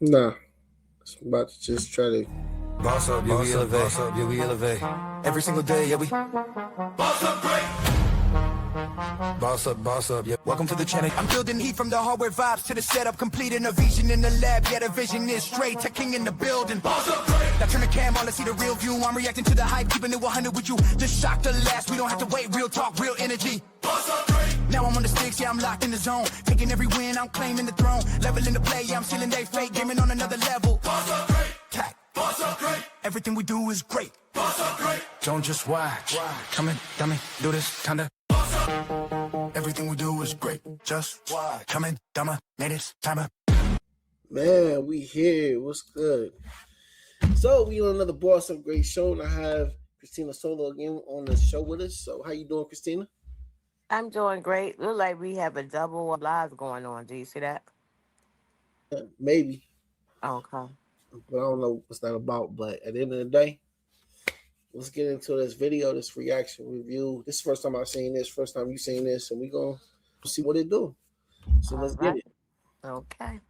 Nah, I'm about to just try to. Boss up, yeah, we elevate. Boss up, yeah, we elevate. Every single day, yeah, we boss up great. Boss up, yeah. Welcome to the channel. I'm building heat from the hardware vibes to the setup, completing a vision in the lab. Yeah, the vision is straight. Tech king in the building. Boss up great. Now turn the cam on, let's see the real view. I'm reacting to the hype, keeping it 100 with you. Just shock the last. We don't have to wait. Real talk, real energy. Boss up great. Now I'm on the sticks, yeah, I'm locked in the zone. Taking every win, I'm claiming the throne. Leveling the play, yeah, I'm sealing they fake. Gaming on another level. Boss up great. Tack. Boss up great. Everything we do is great. Boss up great. Don't just watch. Come in, dummy, do this, kinda. Everything we do is great. Just watch. Come in, dumber, made it, timer. Man, we here. What's good? So we on another Boss Up Great show, and I have Christina Solo again on the show with us. So how you doing, Christina? I'm doing great. Look like we have a double live going on. Do you see that? Maybe, Okay. but I don't know what's that about. But at the end of the day, let's get into this video, this reaction review. This is the first time I've seen this. First time you seen this, and we gonna see what it do. So All let's get right. it. Okay.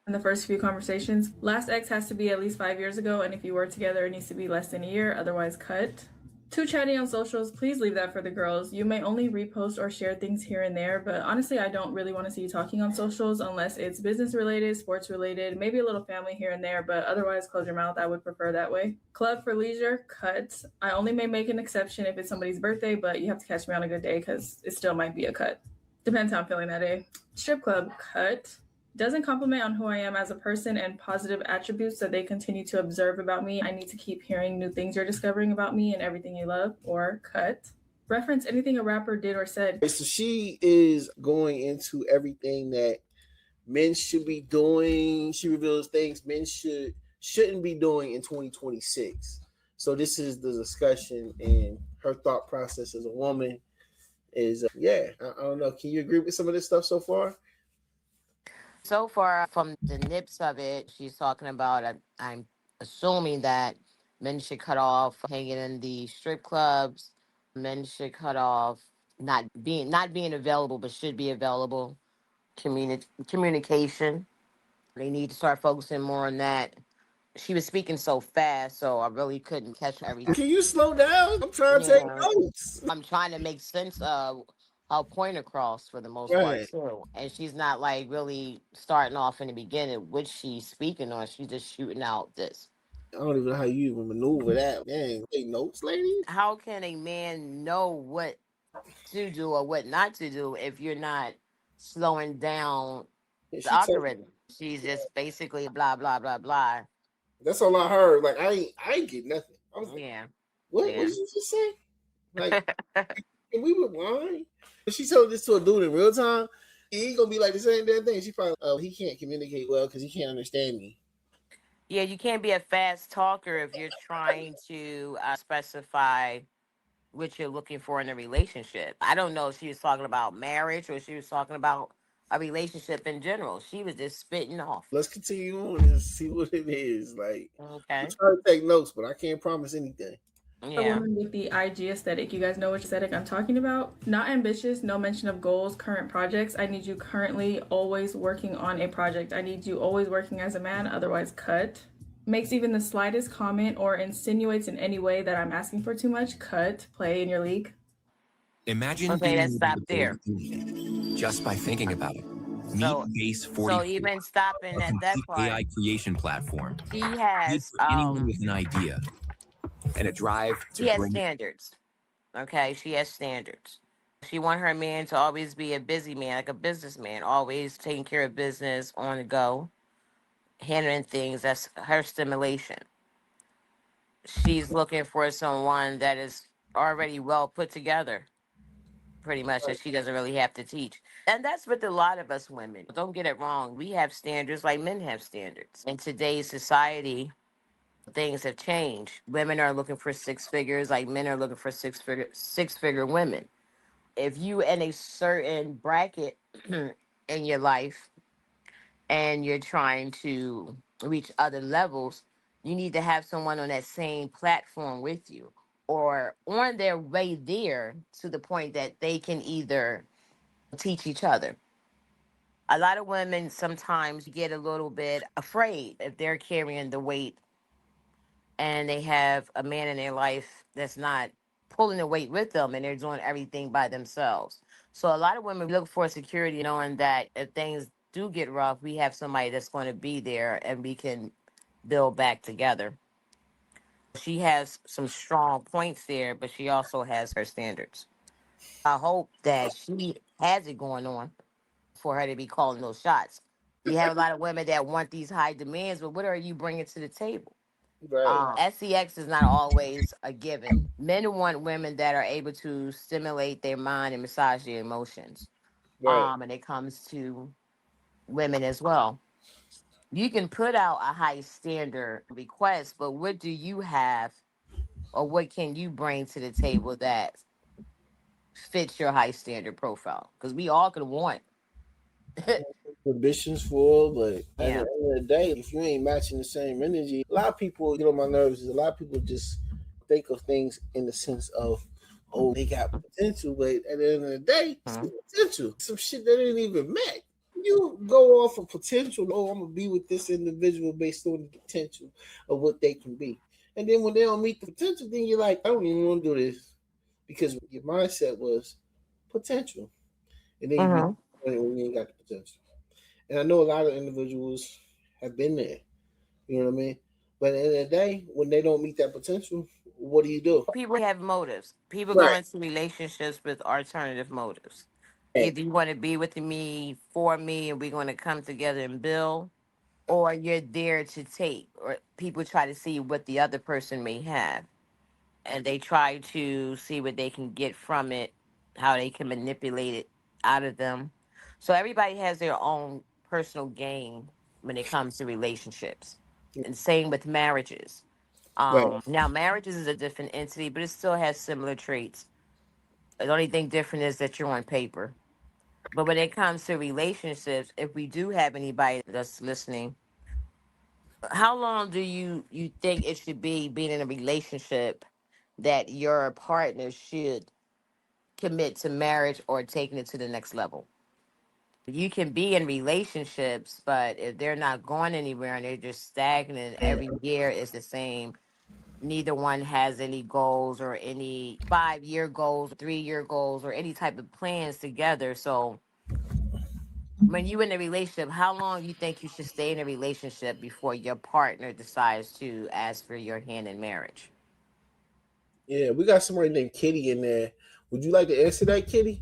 In the first few conversations, last ex has to be at least 5 years ago, and if you were together, it needs to be less than a year, otherwise cut. Too chatty on socials, please leave that for the girls. You may only repost or share things here and there, but honestly, I don't really want to see you talking on socials unless it's business related, sports related, maybe a little family here and there, but otherwise, close your mouth. I would prefer that way. Club for leisure, cut. I only may make an exception if it's somebody's birthday, but you have to catch me on a good day because it still might be a cut. Depends how I'm feeling that day. Strip club, cut. Doesn't compliment on who I am as a person and positive attributes that they continue to observe about me. I need to keep hearing new things you're discovering about me and everything you love, or cut. Reference anything a rapper did or said. So she is going into everything that men should be doing. She reveals things men shouldn't be doing in 2026. So this is the discussion, and her thought process as a woman is I don't know. Can you agree with some of this stuff so far? So far, from the nips of it, she's talking about, I'm assuming that men should cut off hanging in the strip clubs. Men should cut off not being available, but should be available. Communication. They need to start focusing more on that. She was speaking so fast, so I really couldn't catch everything. Can you slow down? I'm trying to take Yeah. notes. I'm trying to make sense of her point across for the most part Right. too. And she's not like really starting off in the beginning, which she's speaking on. She's just shooting out this. I don't even know how you even maneuver that. Dang, take notes, lady. How can a man know what to do or what not to do if you're not slowing down Yeah, the she told algorithm? She's just basically blah blah blah blah. that's all I heard. Like I ain't get nothing. I was like, Yeah. what Yeah. did you just say? Like, can we rewind? If she told this to a dude in real time, he ain't gonna be like the same damn thing. She probably, oh, he can't communicate well because he can't understand me. Yeah, you can't be a fast talker if you're trying to specify what you're looking for in a relationship. I don't know if she was talking about marriage or she was talking about a relationship in general. She was just spitting off. Let's continue on and see what it is. Like, I'm Okay. trying to take notes, but I can't promise anything. A Yeah. woman with the IG aesthetic. You guys know which aesthetic I'm talking about. Not ambitious, no mention of goals, current projects. I need you currently always working on a project. I need you always working as a man, otherwise cut. Makes even the slightest comment or insinuates in any way that I'm asking for too much, cut. Play in your league. Imagine Okay, being let's able stop to build there. a team just by thinking about it. Meet So Base so 44, even stopping a at that complete part, AI creation platform. she Good has for anyone with an idea and a drive to she has bring it. standards. Okay, she has standards. She want her man to always be a busy man, like a businessman, always taking care of business on the go, handling things. That's her stimulation. She's looking for someone that is already well put together, pretty much, that she doesn't really have to teach. And that's with a lot of us women. Don't get it wrong. We have standards like men have standards. In today's society, things have changed. Women are looking for six figures, like men are looking for six figure women. If you in a certain bracket in your life and you're trying to reach other levels, you need to have someone on that same platform with you or on their way there to the point that they can either teach each other. A lot of women sometimes get a little bit afraid if they're carrying the weight and they have a man in their life that's not pulling the weight with them and they're doing everything by themselves. So a lot of women look for security knowing that if things do get rough, we have somebody that's going to be there and we can build back together. She has some strong points there, but she also has her standards. I hope that she has it going on for her to be calling those shots. You have a lot of women that want these high demands, but what are you bringing to the table? Right. Sex is not always a given. Men want women that are able to stimulate their mind and massage their emotions. Right. And it comes to women as well. You can put out a high standard request, but what do you have or what can you bring to the table that fits your high standard profile? Because we all can want. Ambitions for, but at the Yeah. end of the day, if you ain't matching the same energy, a lot of people get on my nerves. Is a lot of people just think of things in the sense of, oh, they got potential, but at the end of the day, it's Mhm. potential. Some shit that ain't even met. You go off of potential. Oh, I'm gonna be with this individual based on the potential of what they can be. And then when they don't meet the potential, then you're like, I don't even want to do this because your mindset was potential, and then you be Mhm. when you ain't got the potential. And I know a lot of individuals have been there. You know what I mean? But at the end of the day, when they don't meet that potential, what do you do? People have motives. People go Right. into relationships with alternative motives. Right. Either you want to be with me for me and we're going to come together and build, or you're there to take, or people try to see what the other person may have and they try to see what they can get from it, how they can manipulate it out of them. So everybody has their own personal game when it comes to relationships. And same with marriages. Right. Now marriages is a different entity, but it still has similar traits. The only thing different is that you're on paper. But when it comes to relationships, if we do have anybody that's listening, how long do you think it should be being in a relationship that your partner should commit to marriage or taking it to the next level? You can be in relationships, but if they're not going anywhere and they're just stagnant, every year is the same. Neither one has any goals or any 5-year goals, 3-year goals, or any type of plans together. So when you in a relationship, how long you think you should stay in a relationship before your partner decides to ask for your hand in marriage? Yeah, we got somebody named Kitty in there. Would you like to answer that, Kitty?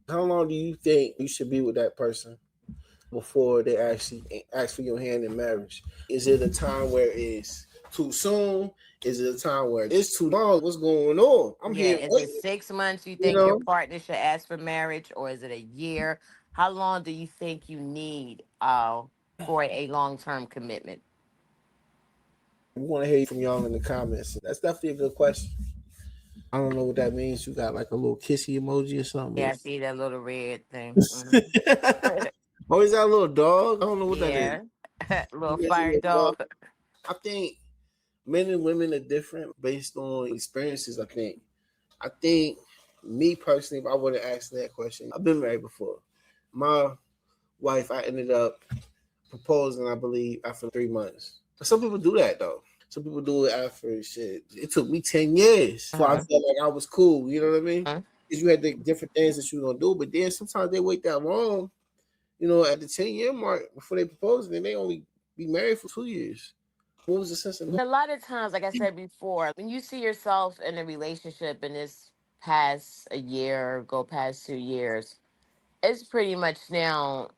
How long do you think you should be with that person before they actually ask for your hand in marriage? Is it a time where it's too soon? Is it a time where it's too long? What's going on? I'm Yeah, here is it waiting. 6 months you You think your know, partner should ask for marriage, or is it a year? How long do you think you need for a long term commitment? we want to hear from y'all in the comments. That's definitely a good question. I don't know what that means. You got like a little kissy emoji or something. Yeah, I see that little red thing. Hmm. Oh, is that a little dog? I don't know what that is. Yeah, little You got your fire little dog. dog. I think men and women are different based on experiences. I think me personally, if I would have asked that question, I've been married before. My wife, I ended up proposing, I believe, after 3 months. But some people do that though. Some people do it after shit. It took me 10 years before I Uh-huh. felt like I was cool. You know what I mean? Uh-huh. Because you had the different things that you were gonna do, but then sometimes they wait that long. You know, at the 10 year mark before they propose, and they only be married for 2 years. What was the sense of? A lot of times, like I said before, when you see yourself in a relationship and it's past a year, go past 2 years, it's pretty much now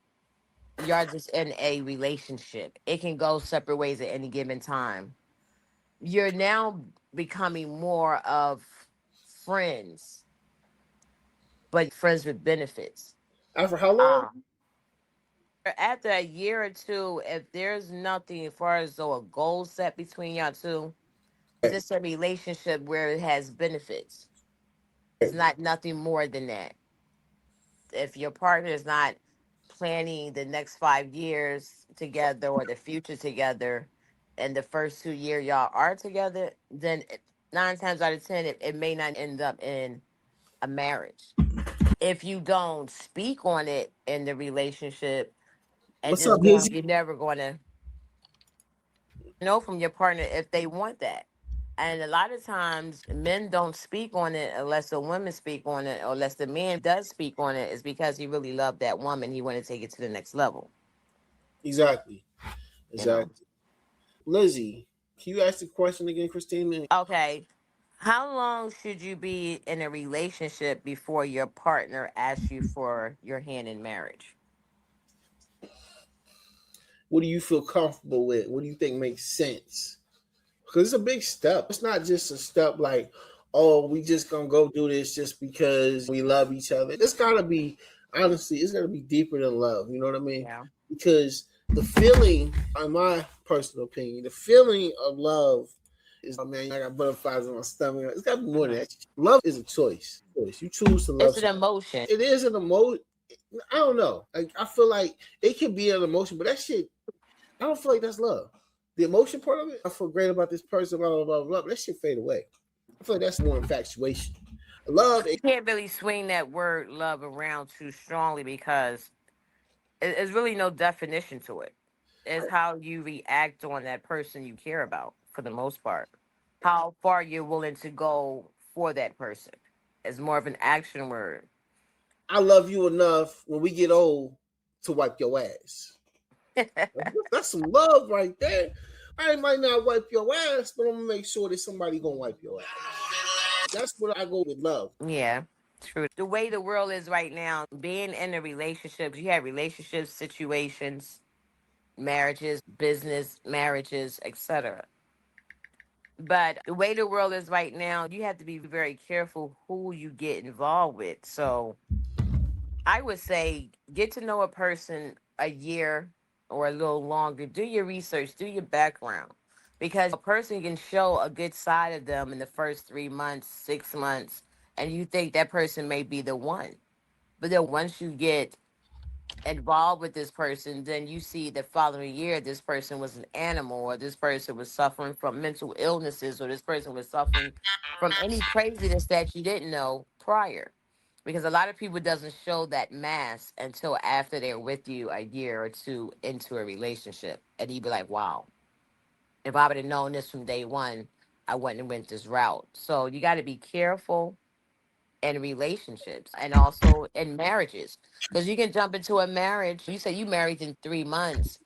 y'all just in a relationship. It can go separate ways at any given time. You're now becoming more of friends, but friends with benefits. After how long? Um, After a year or two, if there's nothing as far as though a goal set between y'all two, it's just a relationship where it has benefits. It's not nothing more than that. If your partner is not planning the next 5 years together or the future together, and the first 2 year y'all are together, then 9 times out of 10, it may not end up in a marriage. If you don't speak on it in the relationship and What's just up, go, Hizzy? you're never going to know from your partner if they want that. And a lot of times men don't speak on it unless the women speak on it, or unless the man does speak on it, is because he really loved that woman. He wanted to take it to the next level, Exactly. you know. Exactly. Lizzie, can you ask the question again, Christina? Okay. How long should you be in a relationship before your partner asks you for your hand in marriage? What do you feel comfortable with? What do you think makes sense? Because it's a big step. It's not just a step like, oh, we just gonna go do this just because we love each other. It's gotta be, honestly, it's gotta be deeper than love. You know what I mean? Yeah. Because the feeling, in my personal opinion, the feeling of love is, oh man, I got butterflies in my stomach. It's gotta be more than Mhm. that. Love is a choice. You choose to love It's an someone. emotion. It is an emotion. I don't know. Like, I feel like it can be an emotion, but that shit, I don't feel like that's love. The emotion part of it, I feel great about this person, blah, blah, blah, blah. But that shit fade away. I feel like that's more infatuation. Love, You can't really swing that word love around too strongly because there's really no definition to it. It's how you react on that person you care about for the most part. How far you're willing to go for that person. It's more of an action word. I love you enough when we get old to wipe your ass. That's some love right there. I might not wipe your ass, but I'm gonna make sure that somebody gonna wipe your ass. That's what I go with love. Yeah, true. The way the world is right now, being in a relationship, you have relationships, situations, marriages, business, marriages, etc. But the way the world is right now, you have to be very careful who you get involved with. So I would say get to know a person a year or a little longer. Do your research, do your background. Because a person can show a good side of them in the first 3 months, 6 months, and you think that person may be the one. But then once you get involved with this person, then you see the following year this person was an animal, or this person was suffering from mental illnesses, or this person was suffering from any craziness that you didn't know prior. Because a lot of people doesn't show that mask until after they're with you a year or two into a relationship. And you'd be like, wow, if I would have known this from day one, I wouldn't have went this route. So you got to be careful in relationships and also in marriages, because you can jump into a marriage. You say you married in 3 months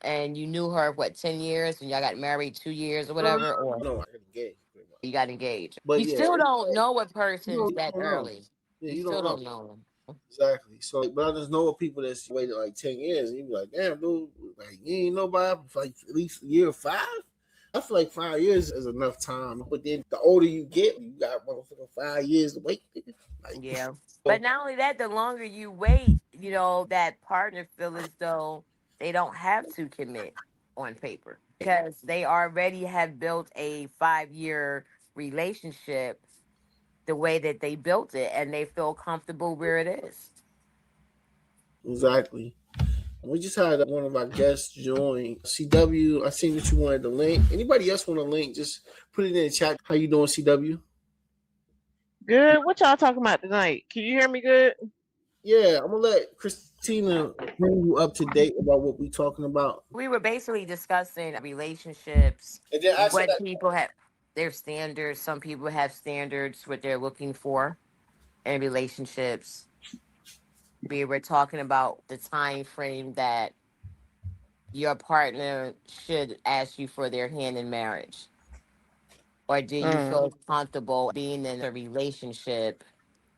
and you knew her what 10 years and y'all got married 2 years or whatever, or No, I got engaged. you got engaged. But You yeah, still don't know a person you that don't know. early. Yeah, You you still don't know. don't know them. Exactly. So, but I just know of people that's waited like 10 years, and you be like, damn, dude, like you ain't nobody for like at least a year or five. I feel like 5 years is enough time. But then the older you get, you got motherfucking 5 years to wait. Like, Yeah. But so, not only that, the longer you wait, that partner feel as though they don't have to commit on paper because they already have built a 5-year relationship the way that they built it and they feel comfortable where it is. exactly. We just had one of our guests join CW. I seen that you wanted the link. Anybody else want a link? Just put it in the chat. How you doing, CW? Good. What y'all talking about tonight? Can you hear me good? Yeah, I'm gonna let Christina bring you up to date about what we talking about. We were basically discussing relationships, And then ask her what that. people have their standards. Some people have standards, what they're looking for in relationships. We were talking about the time frame that your partner should ask you for their hand in marriage. Or do you Mm. feel comfortable being in a relationship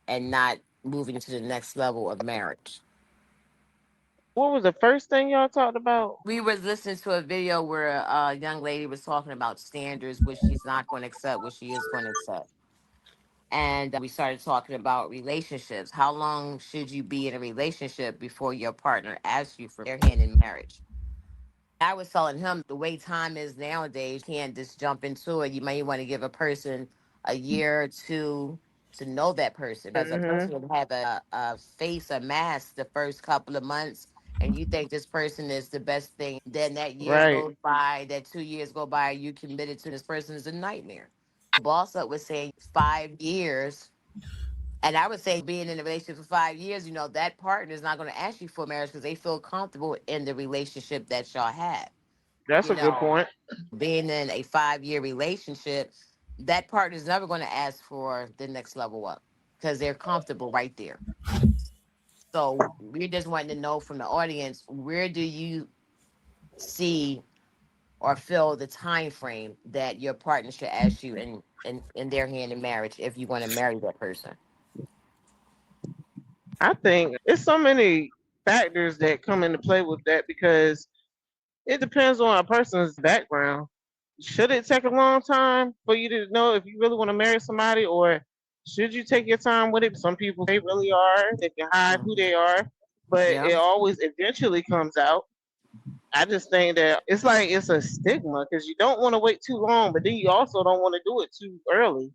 and not moving to the next level of marriage? What was the first thing y'all talked about? We were listening to a video where a young lady was talking about standards, which she's not going to accept, what she is going to accept. And we started talking about relationships. How long should you be in a relationship before your partner asks you for their hand in marriage? I was telling him the way time is nowadays, you can't just jump into it. You may want to give a person a year or two to know that person, because a Mm-hmm. person will have a face, a mask the first couple of months, and you think this person is the best thing. Then that year Right. goes by, that 2 years go by, you committed to this person is a nightmare. Boss up was saying 5 years And I would say being in a relationship for 5 years, that partner is not going to ask you for marriage because they feel comfortable in the relationship that y'all have. That's You a good know, point. being in a 5 year relationship, that partner is never going to ask for the next level up because they're comfortable right there. So we're just wanting to know from the audience, where do you see or feel the time frame that your partner should ask you in their hand in marriage if you want to marry that person? I think it's so many factors that come into play with that because it depends on a person's background. Should it take a long time for you to know if you really want to marry somebody, or should you take your time with it? Some people they really are, they can hide who Mhm. they are, but Yeah, it always eventually comes out. I just think that it's like it's a stigma because you don't want to wait too long, but then you also don't want to do it too early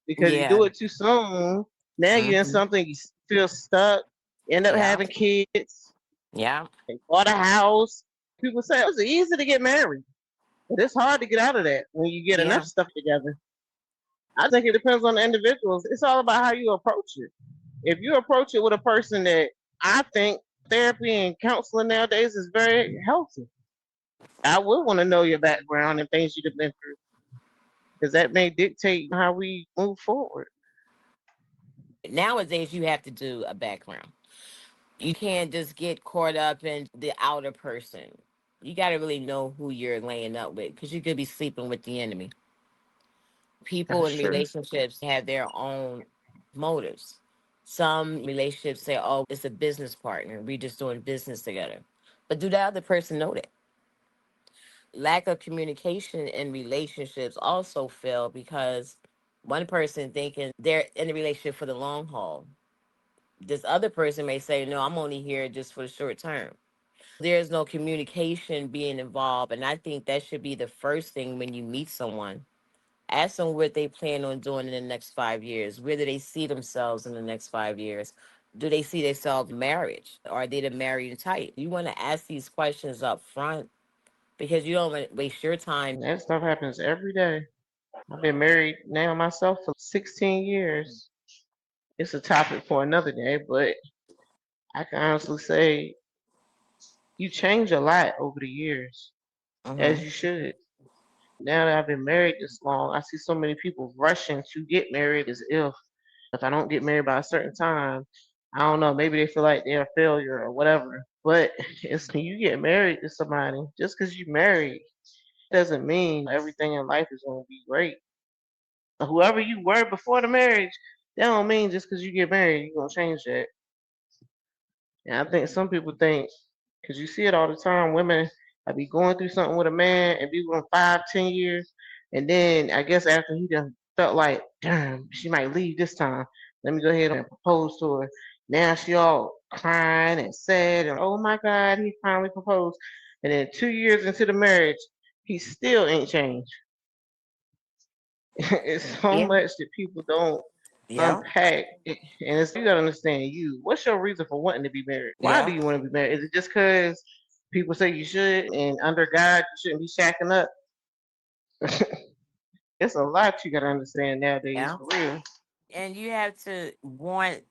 because you yeah, do it too soon. Now you're in hmm, something you feel stuck, end up yeah, having kids, yeah, bought a house. People say it's easy to get married, but it's hard to get out of that when you get enough yeah. stuff together. I think it depends on the individuals. It's all about how you approach it. If you approach it with a person that I think therapy and counseling nowadays is very healthy, I would want to know your background and things you've been through because that may dictate how we move forward. Nowadays, you have to do a background. You can't just get caught up in the outer person. You got to really know who you're laying up with because you could be sleeping with the enemy. People That's in true. relationships have their own motives. Some relationships say, oh, it's a business partner. We just doing business together. But do the other person know that? Lack of communication in relationships also fail because one person thinking they're in the relationship for the long haul. This other person may say, no, I'm only here just for the short term. There's no communication being involved. And I think that should be the first thing when you meet someone. Ask them what they plan on doing in the next 5 years. Where do they see themselves in the next 5 years? Do they see themselves in marriage? Are they the married type? You want to ask these questions up front because you don't want to waste your time. That stuff happens every day. I've been married now myself for 16 years. It's a topic for another day, but I can honestly say you change a lot over the years, as Hmm. you should. Now that I've been married this long, I see so many people rushing to get married as if I don't get married by a certain time, I don't know, maybe they feel like they're a failure or whatever. But it's when you get married to somebody, just because you married doesn't mean everything in life is going to be great. Whoever you were before the marriage, that don't mean just because you get married, you're going to change that. And I think some people think, because you see it all the time, women I be going through something with a man and be with him 5, 10 years, and then I guess after he done felt like, damn, she might leave this time. Let me go ahead and propose to her. Now she all crying and sad and oh my God, he finally proposed. And then 2 years into the marriage, he still ain't changed. It's so Yeah. much that people don't Yeah. unpack. And it's you gotta understand you. What's your reason for wanting to be married? Why do Yeah. you want to be married? Is it just because people say you should, and under God you shouldn't be shacking up? It's a lot you gotta understand nowadays, Yeah. for real. And you have to want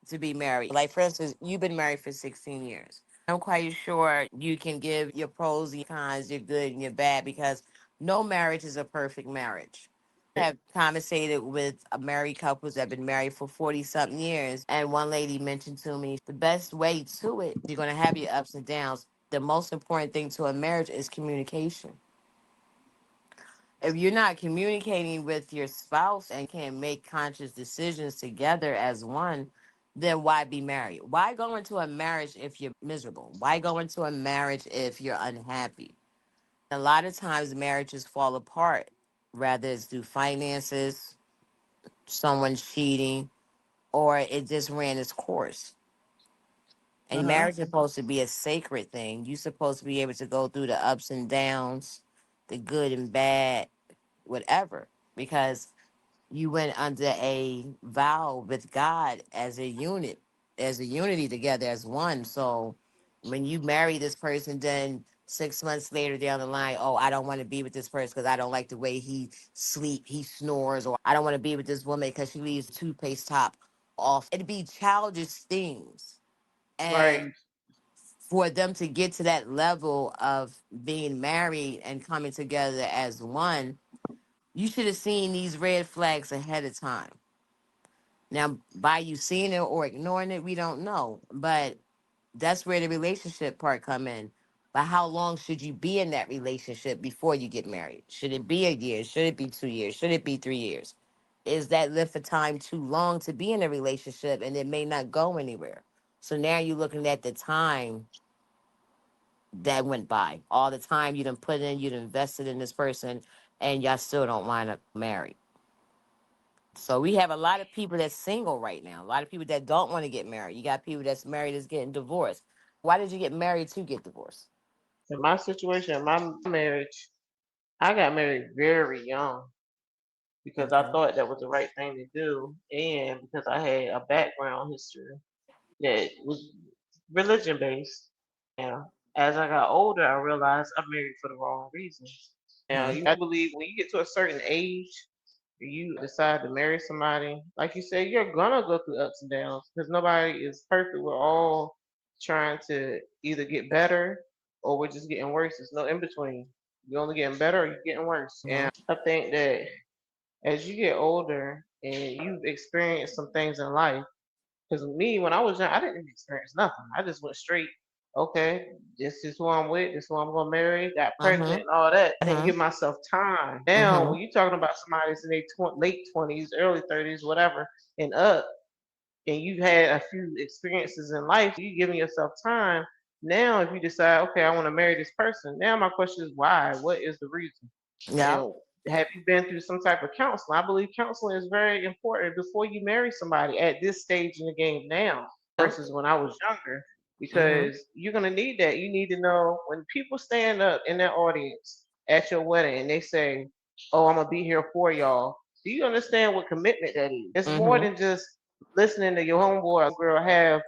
to be married. Like, for instance, you've been married for 16 years. I'm quite sure you can give your pros and cons, your good and your bad, because no marriage is a perfect marriage. Have conversated with a married couples that have been married for 40 something years. And one lady mentioned to me the best way to it, you're going to have your ups and downs. The most important thing to a marriage is communication. If you're not communicating with your spouse and can't make conscious decisions together as one, then why be married? Why go into a marriage if you're miserable? Why go into a marriage if you're unhappy? A lot of times marriages fall apart, rather it's through finances, someone cheating, or it just ran its course. And Uh-huh. marriage is supposed to be a sacred thing. You're supposed to be able to go through the ups and downs, the good and bad, whatever. Because you went under a vow with God as a unit, as a unity together as one. So when you marry this person, then 6 months later down the line, oh, I don't want to be with this person because I don't like the way he snores, or I don't want to be with this woman because she leaves toothpaste top off. It'd be childish things. Right. And for them to get to that level of being married and coming together as one, you should have seen these red flags ahead of time. Now, by you seeing it or ignoring it, we don't know. But that's where the relationship part come in. But how long should you be in that relationship before you get married? Should it be a year? Should it be 2 years? Should it be 3 years? Is that length of time too long to be in a relationship and it may not go anywhere? So now you're looking at the time that went by, all the time you done put in, you done invested in this person, and y'all still don't wind up married. So we have a lot of people that's single right now. A lot of people that don't want to get married. You got people that's married that's getting divorced. Why did you get married to get divorced? In my situation, in my marriage, I got married very young because I Okay. thought that was the right thing to do, and because I had a background history that was religion based. Now, as I got older, I realized I married for the wrong reasons. Now, Hmm. I believe when you get to a certain age, you decide to marry somebody, like you said, you're gonna go through ups and downs because nobody is perfect. We're all trying to either get better or we're just getting worse. There's no in between. You're only getting better or you're getting worse. Hmm. And I think that as you get older and you've experienced some things in life, because me, when I was young, I didn't experience nothing. I just went straight, okay, this is who I'm with, this is who I'm gonna marry, got Hmm. pregnant and all that. I didn't Hmm. give myself time. Now, Hmm. when you're talking about somebody that's in their late 20s, early 30s, whatever, and up, and you've had a few experiences in life, you giving yourself time. Now, if you decide, okay, I want to marry this person, now my question is why? What is the reason? Yeah. And have you been through some type of counseling? I believe counseling is very important before you marry somebody at this stage in the game now Yeah. versus when I was younger, Hmm. because you're going to need that. You need to know when people stand up in that audience at your wedding and they say, oh, I'm going to be here for y'all. Do you understand what commitment that is? It's more Hmm. than just listening to your homeboy or girl have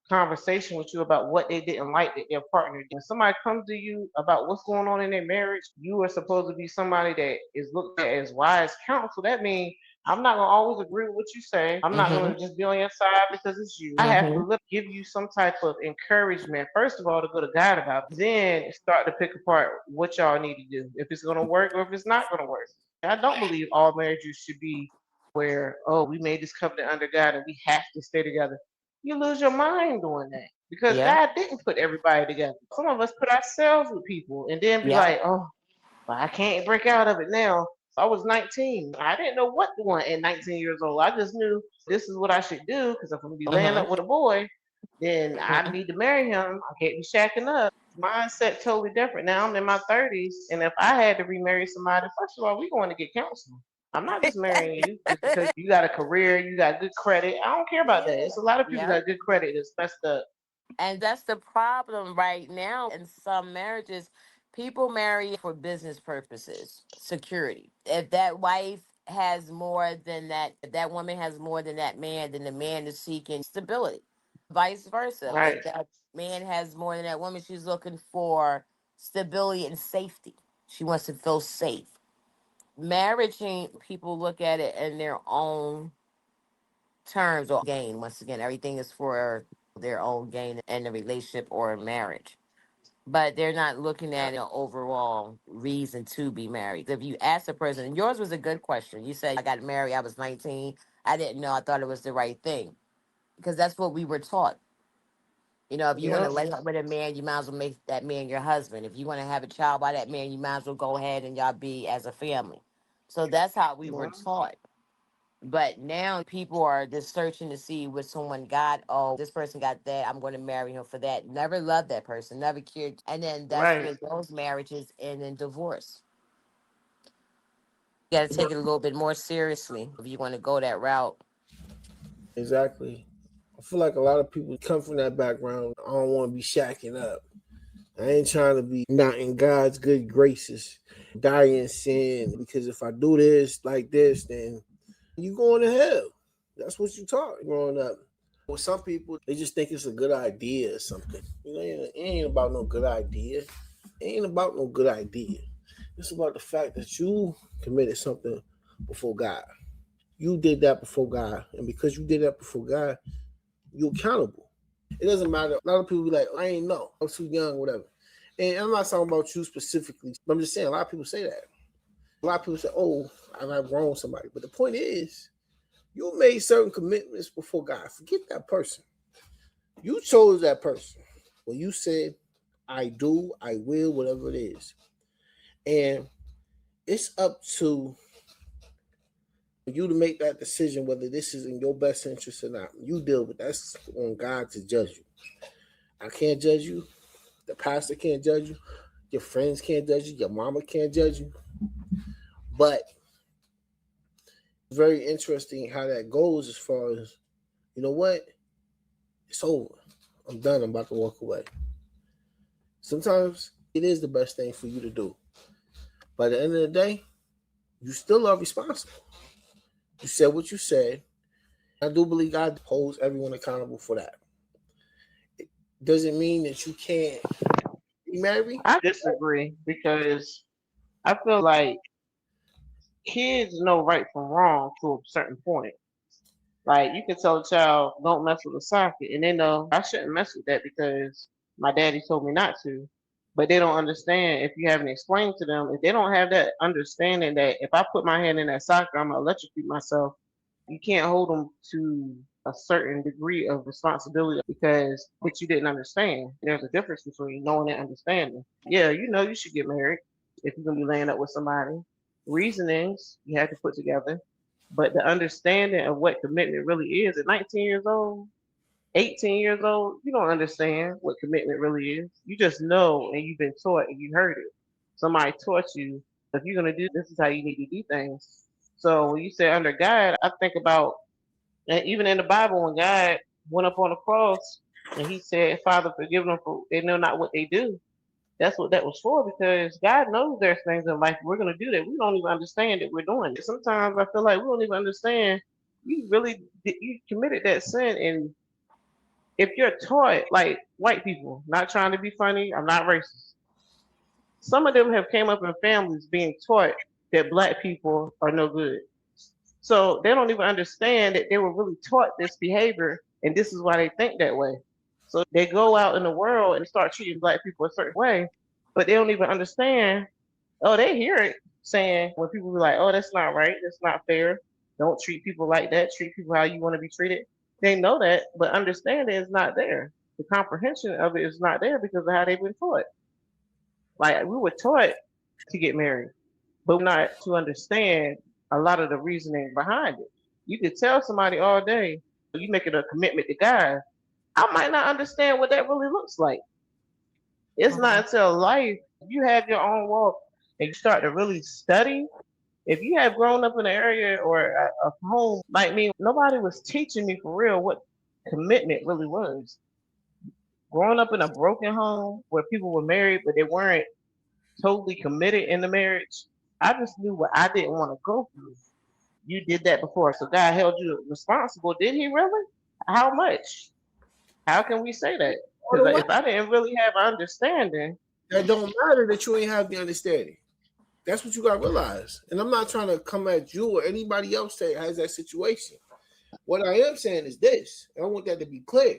conversation with you about what they didn't like that their partner did. When somebody comes to you about what's going on in their marriage, you are supposed to be somebody that is looked at as wise counsel. That means I'm not gonna always agree with what you say. I'm not Hmm. gonna just be on your side because it's you. I have to Hmm. give you some type of encouragement. First of all, to go to God about it. Then start to pick apart what y'all need to do. If it's gonna work or if it's not gonna work. I don't believe all marriages should be where, oh, we made this covenant under God and we have to stay together. You lose your mind doing that because Yeah. God didn't put everybody together. Some of us put ourselves with people and then be Yeah. like, oh, well, I can't break out of it now. I was 19. I didn't know what to want at 19 years old. I just knew this is what I should do because if I'm going to be laying Hmm. up with a boy, then I Hmm. need to marry him. I can't be shacking up. Mindset totally different. Now I'm in my 30s, and if I had to remarry somebody, first of all, we're going to get counseling. I'm not just marrying you just because you got a career, you got good credit. I don't care about that. Yeah. It's a lot of people Yeah. got good credit that's messed up. And that's the problem right now in some marriages. People marry for business purposes, security. If that wife has more than that, if that woman has more than that man, then the man is seeking stability. Vice versa. Right, If that man has more than that woman, she's looking for stability and safety. She wants to feel safe. Marriage, people look at it in their own terms or gain. Once again, everything is for their own gain in a relationship or a marriage. But they're not looking at an overall reason to be married. If you ask a person, and yours was a good question. You said, I got married, I was 19. I didn't know, I thought it was the right thing. Because that's what we were taught. If you want to yep, lay up with a man, you might as well make that man your husband. If you want to have a child by that man, you might as well go ahead and y'all be as a family. So that's how we were mhm, taught. But now people are just searching to see what someone got. Oh, this person got that. I'm going to marry him for that. Never loved that person. Never cared. And then that's right. where those marriages end in divorce. You got to take it a little bit more seriously if you want to go that route. Exactly. I feel like a lot of people come from that background. I don't want to be shacking up. I ain't trying to be not in God's good graces, die in sin. Because if I do this like this, then you going to hell. That's what you taught growing up. With some people, they just think it's a good idea or something. It ain't about no good idea. It ain't about no good idea. It's about the fact that you committed something before God. You did that before God, and because you did that before God, you're accountable. It doesn't matter. A lot of people be like, I ain't know, I'm too young, whatever. And I'm not talking about you specifically, but I'm just saying a lot of people say that. A lot of people say, oh, I've grown somebody. But the point is, you made certain commitments before God. Forget that person. You chose that person. Well, you said, I do, I will, whatever it is. And it's up to you to make that decision whether this is in your best interest or not. You deal with that's on God to judge you. I can't judge you. The pastor can't judge you. Your friends can't judge you. Your mama can't judge you. But it's very interesting how that goes as far as, you know what? It's over. I'm done. I'm about to walk away. Sometimes it is the best thing for you to do. But at the end of the day, you still are responsible. You said what you said. I do believe God holds everyone accountable for that. It doesn't mean that you can't be married. I disagree because I feel like kids know right from wrong to a certain point. Like you can tell a child, don't mess with a socket, and they know I shouldn't mess with that because my daddy told me not to. But they don't understand if you haven't explained to them, if they don't have that understanding that if I put my hand in that socket, I'm gonna electrocute myself. You can't hold them to a certain degree of responsibility because what you didn't understand. There's a difference between knowing and understanding. Yeah, you know you should get married if you're gonna be laying up with somebody. Reasonings you have to put together, but the understanding of what commitment really is at 19 years old, 18 years old, you don't understand what commitment really is. You just know and you've been taught and you heard it. Somebody taught you if you're gonna do this is how you need to do things. So when you say under God, I think about and even in the Bible when God went up on the cross and he said, Father, forgive them for they know not what they do. That's what that was for because God knows there's things in life we're gonna do that we don't even understand that we're doing it. Sometimes I feel like we don't even understand you really you committed that sin and if you're taught like white people, not trying to be funny, I'm not racist. Some of them have came up in families being taught that black people are no good. So they don't even understand that they were really taught this behavior and this is why they think that way. So they go out in the world and start treating black people a certain way, but they don't even understand. Oh, they hear it saying when people be like, oh, that's not right, that's not fair. Don't treat people like that, treat people how you want to be treated. They know that, but understanding is not there. The comprehension of it is not there because of how they've been taught. Like we were taught to get married, but not to understand a lot of the reasoning behind it. You could tell somebody all day, you making a commitment to God. I might not understand what that really looks like. It's not until life you have your own walk and you start to really study. If you have grown up in an area or a home like me, nobody was teaching me for real what commitment really was. Growing up in a broken home where people were married but they weren't totally committed in the marriage, I just knew what I didn't want to go through. You did that before, so God held you responsible. Did He really? How much? How can we say that? Because if I didn't really have understanding, That don't matter that you ain't have the understanding. That's what you gotta realize. And I'm not trying to come at you or anybody else that has that situation. What I am saying is this, and I want that to be clear.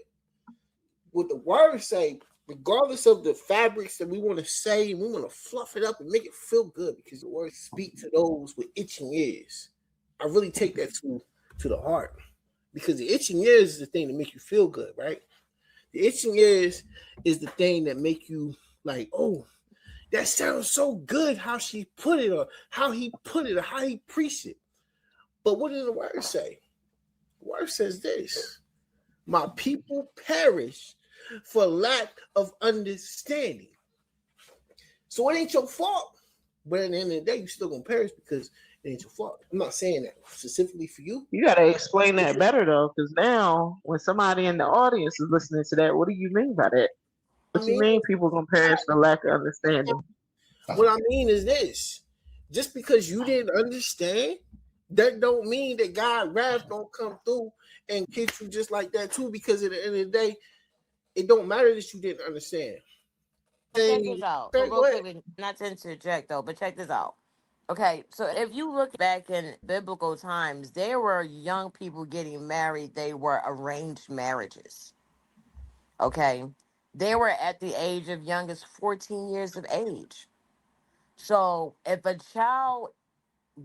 What the words say, regardless of the fabrics that we want to say, we want to fluff it up and make it feel good because the words speak to those with itching ears. I really take that to the heart because the itching ears is the thing that make you feel good, right? The itching ears is the thing that make you like, oh, that sounds so good how she put it or how he put it or how he preached it. But what does the word say? The word says this: my people perish for lack of understanding. So it ain't your fault. But at the end of the day, you're still gonna perish because it ain't your fault. I'm not saying that specifically for you. you got to explain that better though. Because now, when somebody in the audience is listening to that, what do you mean by that? I What you mean, mean people gonna perish for lack of understanding? what I mean is this: just because you didn't understand, that don't mean that God wrath don't come through and hit you just like that too. Because at the end of the day, it don't matter that you didn't understand. Check And this out. So okay, real go ahead. quickly, not to interject though, but check this out. Okay, so if you look back in biblical times, there were young people getting married. They were arranged marriages. Okay, they were at the age of young as 14 years of age. So if a child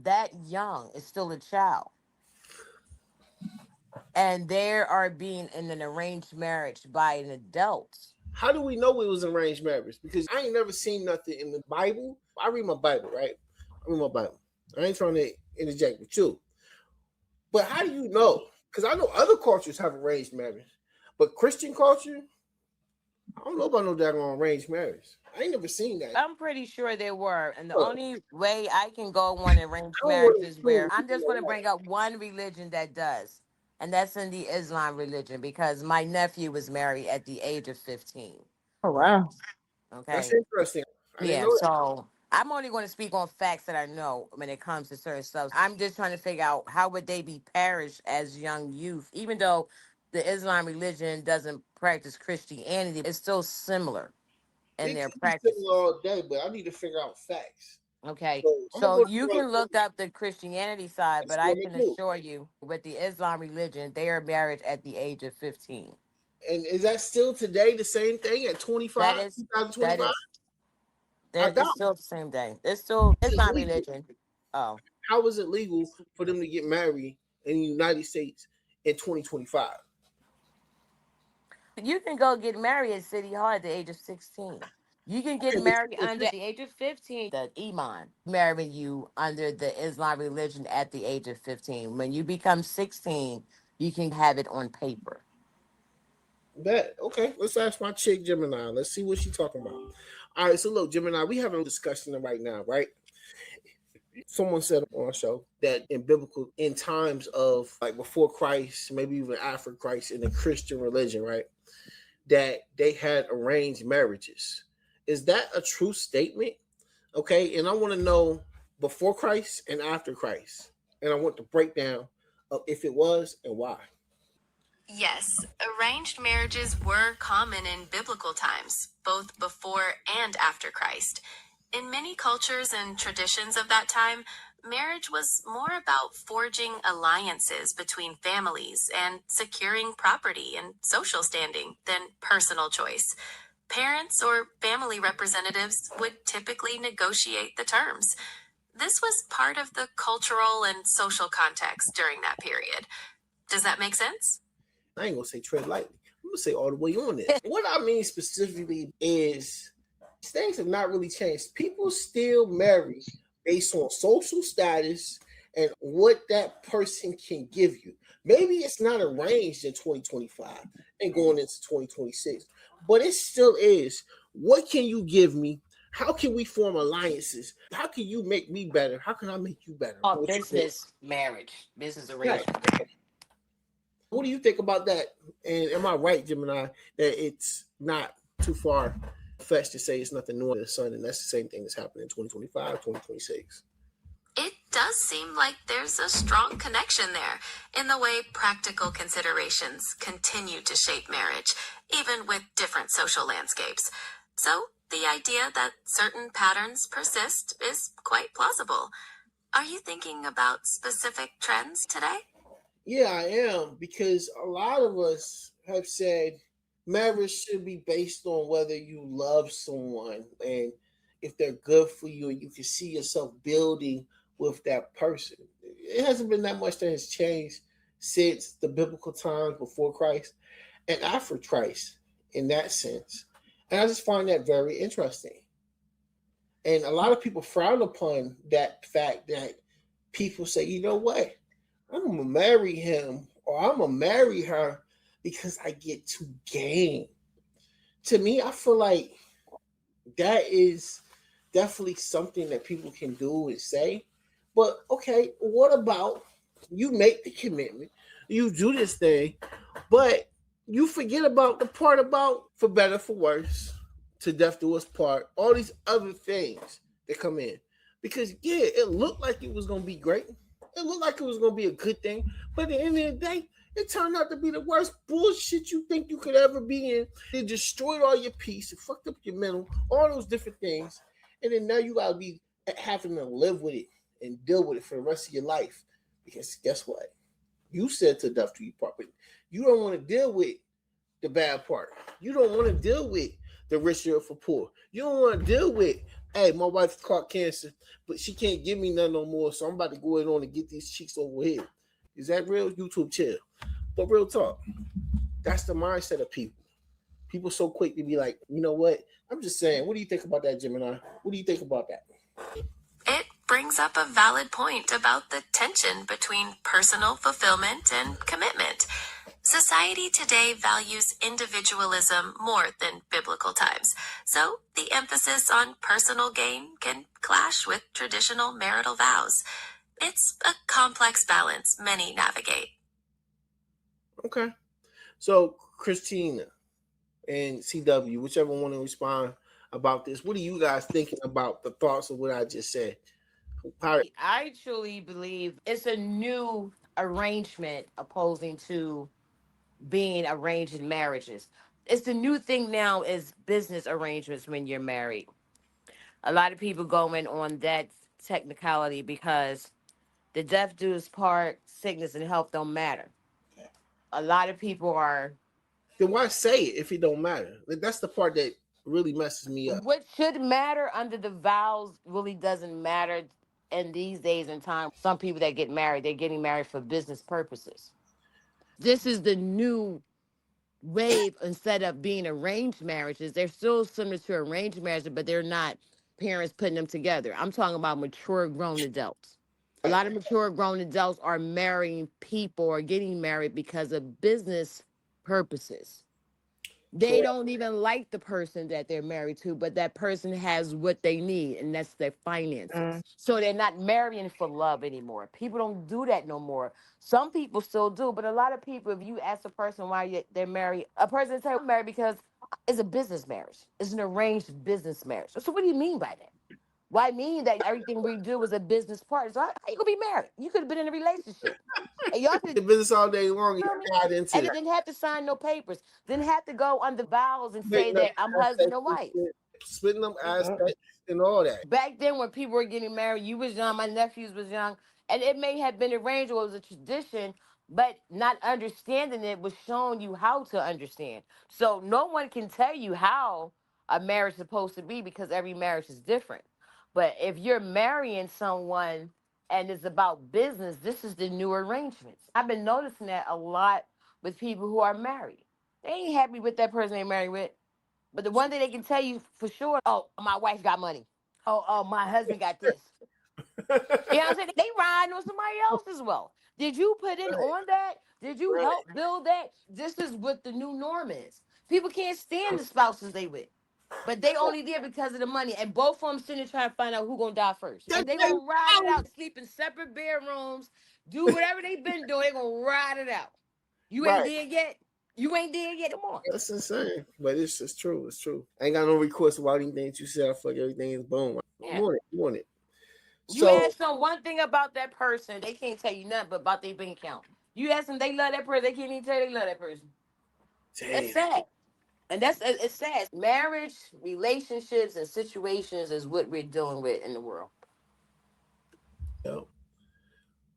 that young is still a child, and they are being in an arranged marriage by an adult. How do we know it was arranged marriage? Because I ain't never seen nothing in the Bible. I read my Bible, right? I read my Bible. I ain't trying to interject with you. But how do you know? Because I know other cultures have arranged marriage. But Christian culture, I don't know about no daggone arranged marriage. I ain't never seen that. I'm pretty sure there were. And the Oh, only way I can go on arranged I don't want to marriages where assume. I'm just going to bring up one religion that does. And that's in the Islam religion because my nephew was married at the age of 15. Oh wow. That's Okay. interesting. I didn't Yeah. know that. So I'm only going to speak on facts that I know when it comes to certain stuff. I'm just trying to figure out how would they be perished as young youth, even though the Islam religion doesn't practice Christianity, it's still similar in It their could be similar practices. all day, but I need to figure out facts. Okay, So I'm gonna so go you through. can look up the Christianity side, Let's but see I what can they do. assure you, with the Islam religion, they are married at the age of 15. And is that still today the same thing at That 25, is, that 2025? is, I that doubt is still the same day. It's still it's Islam legal. religion. Oh, How is it legal for them to get married in the United States in 2025? you can go get married at City Hall at the age of 16. You can get Okay, but married under the age of 15. The Imam marrying you under the Islam religion at the age of 15. When you become 16, you can have it on paper. bet. Okay, let's ask my chick Gemini. Let's see what she's talking about. All right, so look, Gemini, we having a discussion right now, right? Someone said on our show that in biblical, in times of like before Christ, maybe even after Christ, in the Christian religion, right, that they had arranged marriages. Is that a true statement? Okay, and I want to know before Christ and after Christ, and I want the breakdown of if it was and why. Yes, arranged marriages were common in biblical times, both before and after Christ. In many cultures and traditions of that time, marriage was more about forging alliances between families and securing property and social standing than personal choice. Parents or family representatives would typically negotiate the terms. This was part of the cultural and social context during that period. Does that make sense? I ain't gonna say tread lightly. I'm gonna say all the way on this. What I mean specifically is things have not really changed. People still marry based on social status and what that person can give you. Maybe it's not arranged in 2025 and going into 2026, but it still is. What can you give me? How can we form alliances? How can you make me better? How can I make you better? Oh, business marriage, business Right. arrangement. What do you think about that? And am I right, Gemini, that it's not too far fetched to say it's nothing new under the sun, and that's the same thing that's happening in 2025, 2026? It does seem like there's a strong connection there in the way practical considerations continue to shape marriage, even with different social landscapes. So, the idea that certain patterns persist is quite plausible. Are you thinking about specific trends today? Yeah, I am, because a lot of us have said marriage should be based on whether you love someone and if they're good for you and you can see yourself building with that person. It hasn't been that much that has changed since the biblical times before Christ and after Christ in that sense. And I just find that very interesting. And a lot of people frown upon that fact that people say, you know what? I'm gonna marry him or I'm gonna marry her because I get to gain. To me, I feel like that is definitely something that people can do and say. But okay, what about you make the commitment, you do this thing, but you forget about the part about for better for worse, to death do us part, all these other things that come in. Because yeah, it looked like it was gonna be great. It looked like it was gonna be a good thing, but at the end of the day, it turned out to be the worst bullshit you think you could ever be in. It destroyed all your peace, it fucked up your mental, all those different things. And then now you gotta be having to live with it and deal with it for the rest of your life. Because guess what? You said to death to you part, but you don't want to deal with the bad part. You don't want to deal with the rich for poor. You don't want to deal with, hey, my wife caught cancer, but she can't give me none no more, so I'm about to go in on and get these cheeks over here. Is that real? YouTube chill. But real talk, that's the mindset of people. People so quick to be like, you know what? I'm just saying, what do you think about that, Gemini? What do you think about that? It brings up a valid point about the tension between personal fulfillment and commitment. Society today values individualism more than biblical times, so the emphasis on personal gain can clash with traditional marital vows. It's a complex balance many navigate. Okay. So, Christina and CW, whichever one to respond about this, what are you guys thinking about the thoughts of what I just said? I truly believe it's a new arrangement opposing to being arranged in marriages. It's the new thing now is business arrangements when you're married. A lot of people going on that technicality because the death dues part, sickness and health don't matter. A lot of people are. Then why say it if it don't matter? Like, that's the part that really messes me up. What should matter under the vows really doesn't matter in these days and time. Some people that get married, they're getting married for business purposes. This is the new wave. Instead of being arranged marriages, they're still similar to arranged marriages, but they're not parents putting them together. I'm talking about mature grown adults. A lot of mature grown adults are marrying people or getting married because of business purposes. They don't even like the person that they're married to, but that person has what they need, and that's their finances. So they're not marrying for love anymore. People don't do that no more. Some people still do, but a lot of people, if you ask a person why they're married, a person say, I'm married because it's a business marriage. It's an arranged business marriage. So what do you mean by that? Why mean that everything we do is a business partner? So how you gonna be married? You could have been in a relationship. And y'all could The business all day long, feel me? you got into And it. it didn't have to sign no papers. Didn't have to go under vows and say Splitting up that I'm husband assets or and wife. shit, splitting them assets and all that. Back then when people were getting married, you was young, my nephews was young, and it may have been arranged or it was a tradition, but not understanding it was showing you how to understand. So no one can tell you how a marriage is supposed to be because every marriage is different. But if you're marrying someone and it's about business, this is the new arrangements. I've been noticing that a lot with people who are married. They ain't happy with that person they married with. But the one thing they can tell you for sure, oh, my wife got money. Oh, my husband got this. You know what I'm saying? They riding on somebody else's wealth. Did you put in on that? Did you Right. help build that? This is what the new norm is. People can't stand the spouses they with. But they only there because of the money. And both of them sitting there trying to find out who gonna die first. That And they they gonna ride it out, sleep in separate bedrooms, do whatever they've been doing, they gonna ride it out. You ain't right. dead yet. You ain't dead yet. Come on. That's insane. But it's just true. It's true. I ain't got no recourse about anything that you said. I feel like everything is boom. Yeah. You want it. You want it. You So ask them one thing about that person, they can't tell you nothing but about their bank account. You ask them they love that person, they can't even tell you they love that person. It's damn. sad. And it's sad. Marriage, relationships, and situations is what we're dealing with in the world. Yo.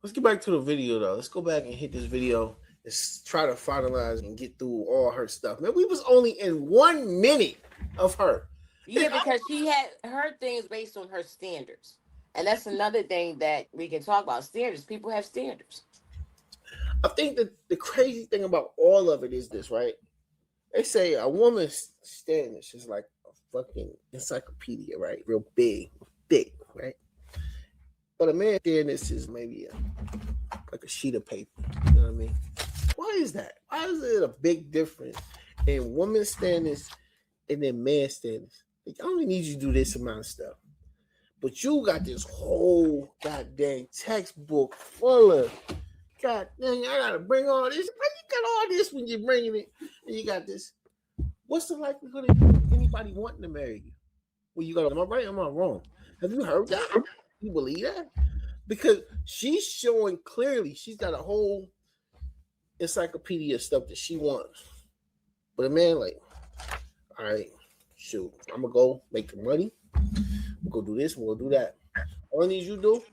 Let's get back to the video though. Let's go back and hit this video and try to finalize and get through all her stuff. Man, we was only in 1 minute of her. Yeah, because she had her things based on her standards. And that's another thing that we can talk about. Standards. People have standards. I think that the crazy thing about all of it is this, right? They say a woman's standards is like a fucking encyclopedia, right? Real big, thick, right? But a man's standards is maybe like a sheet of paper. You know what I mean? Why is that? Why is it a big difference in women's standards and then man's standards? Like, I only need you to do this amount of stuff. But you got this whole goddamn textbook full of God dang, I gotta bring all this. Why you got all this when you're bringing it? And you got this. What's the likelihood of anybody wanting to marry you? Well, you got, am I right or am I wrong? Have you heard that? You believe that? Because she's showing clearly she's got a whole encyclopedia of stuff that she wants. But a man, like, all right, shoot, I'm gonna go make the money. We'll go do this, we'll do that. All I need you to do,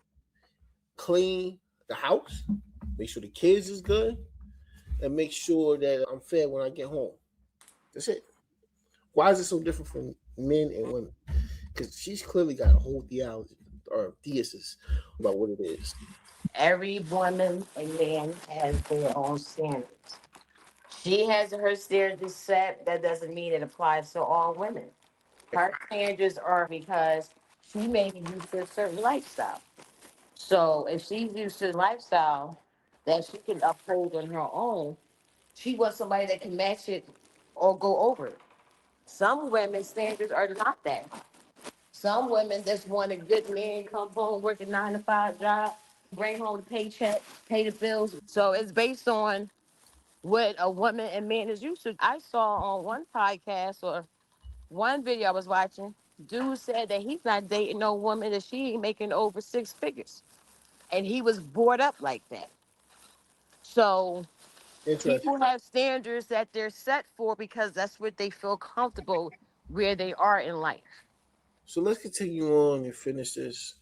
clean the house, make sure the kids is good, and make sure that I'm fed when I get home. That's it. Why is it so different from men and women? Because she's clearly got a whole theology or thesis about what it is. Every woman and man has their own standards. She has her standards set. That doesn't mean it applies to all women. Her standards are because she may be used to a certain lifestyle. So if she's used to a lifestyle that she can uphold on her own, she wants somebody that can match it or go over it. Some women's standards are not that. Some women just want a good man, come home, work a 9 to 5 job, bring home the paycheck, pay the bills. So it's based on what a woman and man is used to. I saw on one podcast or one video I was watching, dude said that he's not dating no woman that she ain't making over 6 figures. And he was brought up like that. So Interesting. people have standards that they're set for because that's what they feel comfortable where they are in life. So let's continue on and finish this.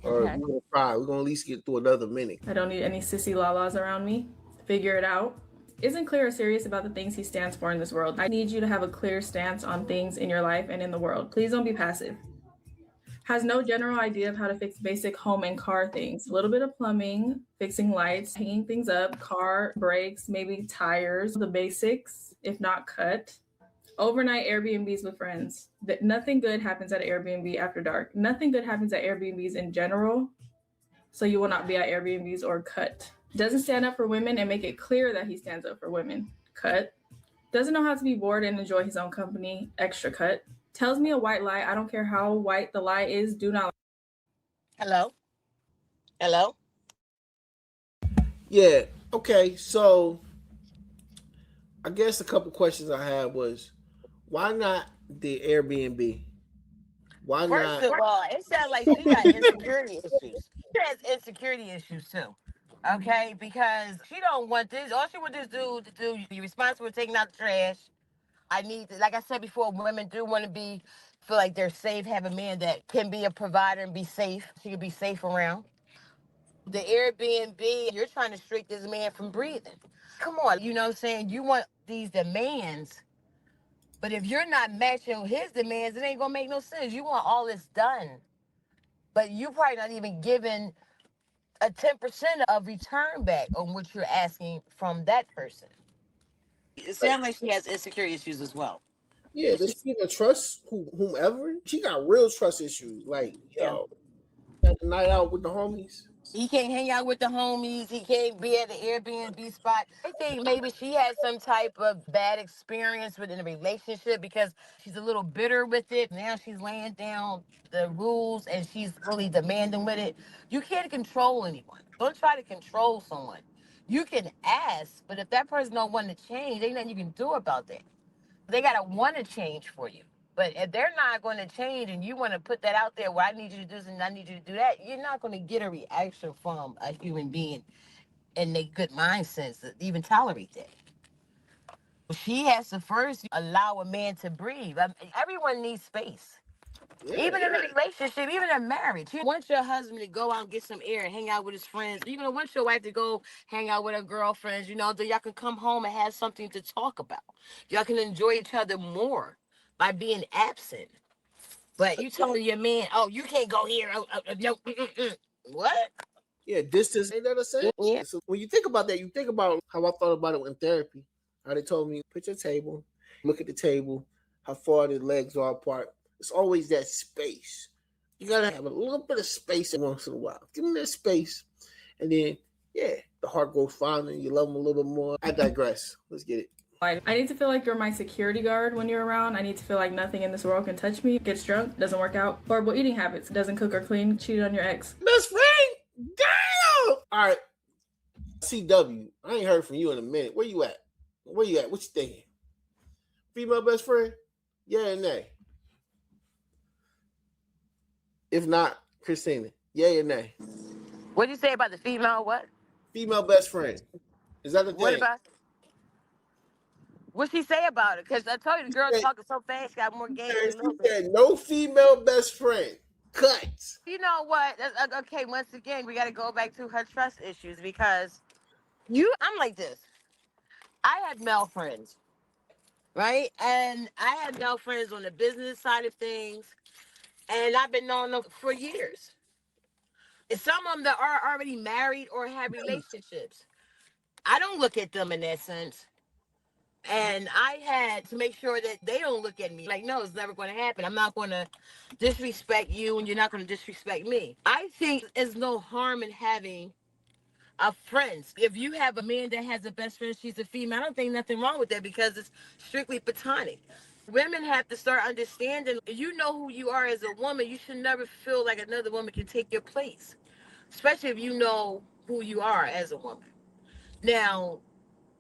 Or Okay. we're gonna try. We're gonna at least get through another minute. I don't need any sissy lalas around me. Figure it out. Isn't clear or serious about the things he stands for in this world. I need you to have a clear stance on things in your life and in the world. Please don't be passive. Has no general idea of how to fix basic home and car things. A little bit of plumbing, fixing lights, hanging things up, car brakes, maybe tires, the basics, if not cut. Overnight Airbnbs with friends. That nothing good happens at Airbnb after dark. Nothing good happens at Airbnbs in general. So you will not be at Airbnbs or cut. Doesn't stand up for women and make it clear that he stands up for women. Cut. Doesn't know how to be bored and enjoy his own company. Extra cut. Tells me a white lie. I don't care how white the lie is. Do not. Hello? Hello? Yeah. Okay. So I guess a couple questions I had was, why not the Airbnb? Why First not? of all, it sounds like she got insecurity issues. She has insecurity issues too. Okay, because she don't want this. All she want this dude to do. You're responsible for taking out the trash. I need, like I said before, women do want to be feel like they're safe. Have a man that can be a provider and be safe. She can be safe around. The Airbnb, you're trying to restrict this man from breathing. Come on, you know what I'm saying? You want these demands, but if you're not matching his demands, it ain't gonna make no sense. You want all this done, but you probably not even giving a 10% of return back on what you're asking from that person. It sounds like she has insecurity issues as well. Yeah, does she even trust whomever? She got real trust issues. Like, Yeah. yo, at the night out with the homies. He can't hang out with the homies. He can't be at the Airbnb spot. I think maybe she had some type of bad experience within a relationship because she's a little bitter with it. Now she's laying down the rules and she's really demanding with it. You can't control anyone. Don't try to control someone. You can ask, but if that person don't want to change, ain't nothing you can do about that. They gotta want to change for you. But if they're not going to change and you want to put that out there, well, I need you to do this and I need you to do that, you're not going to get a reaction from a human being in their good mindset to even tolerate that. She has to first allow a man to breathe. Everyone needs space. Yeah. Even in a relationship, even in marriage. You want your husband to go out and get some air and hang out with his friends. You're going to want your wife to go hang out with her girlfriends, so y'all can come home and have something to talk about. Y'all can enjoy each other more by being absent. But you telling your man, oh, you can't go here. No, what? Yeah, distance ain't that a saying? Yeah. So when you think about that, you think about how I thought about it in therapy. How they told me, put your table, look at the table, how far the legs are apart. It's always that space. You gotta have a little bit of space once in a while. Give them that space, and then yeah, the heart goes fine, and you love them a little bit more. I digress. Let's get it. I need to feel like you're my security guard when you're around. I need to feel like nothing in this world can touch me. Gets drunk, doesn't work out. Horrible eating habits, doesn't cook or clean, cheated on your ex. Best friend? Damn! All right. CW, I ain't heard from you in a minute. Where you at? What you thinking? Female best friend? Yeah or nay? If not, Christina, yeah or nay? What did you say about the female what? Female best friend. Is that the thing? What about What'd she say about it? Because I told you the girl talking so fast, she got more game than a little bit. Said no female best friend. Cut. You know what? Okay, once again, we got to go back to her trust issues because I'm like this. I had male friends, right? And I had male friends on the business side of things, and I've been knowing them for years. And some of them that are already married or have relationships. I don't look at them in that sense. And I had to make sure that they don't look at me like, no, it's never going to happen. I'm not going to disrespect you, and you're not going to disrespect me. I think there's no harm in having a friends. If you have a man that has a best friend, she's a female, I don't think nothing wrong with that because it's strictly platonic. Women have to start understanding, you know who you are as a woman. You should never feel like another woman can take your place, especially if you know who you are as a woman. Now,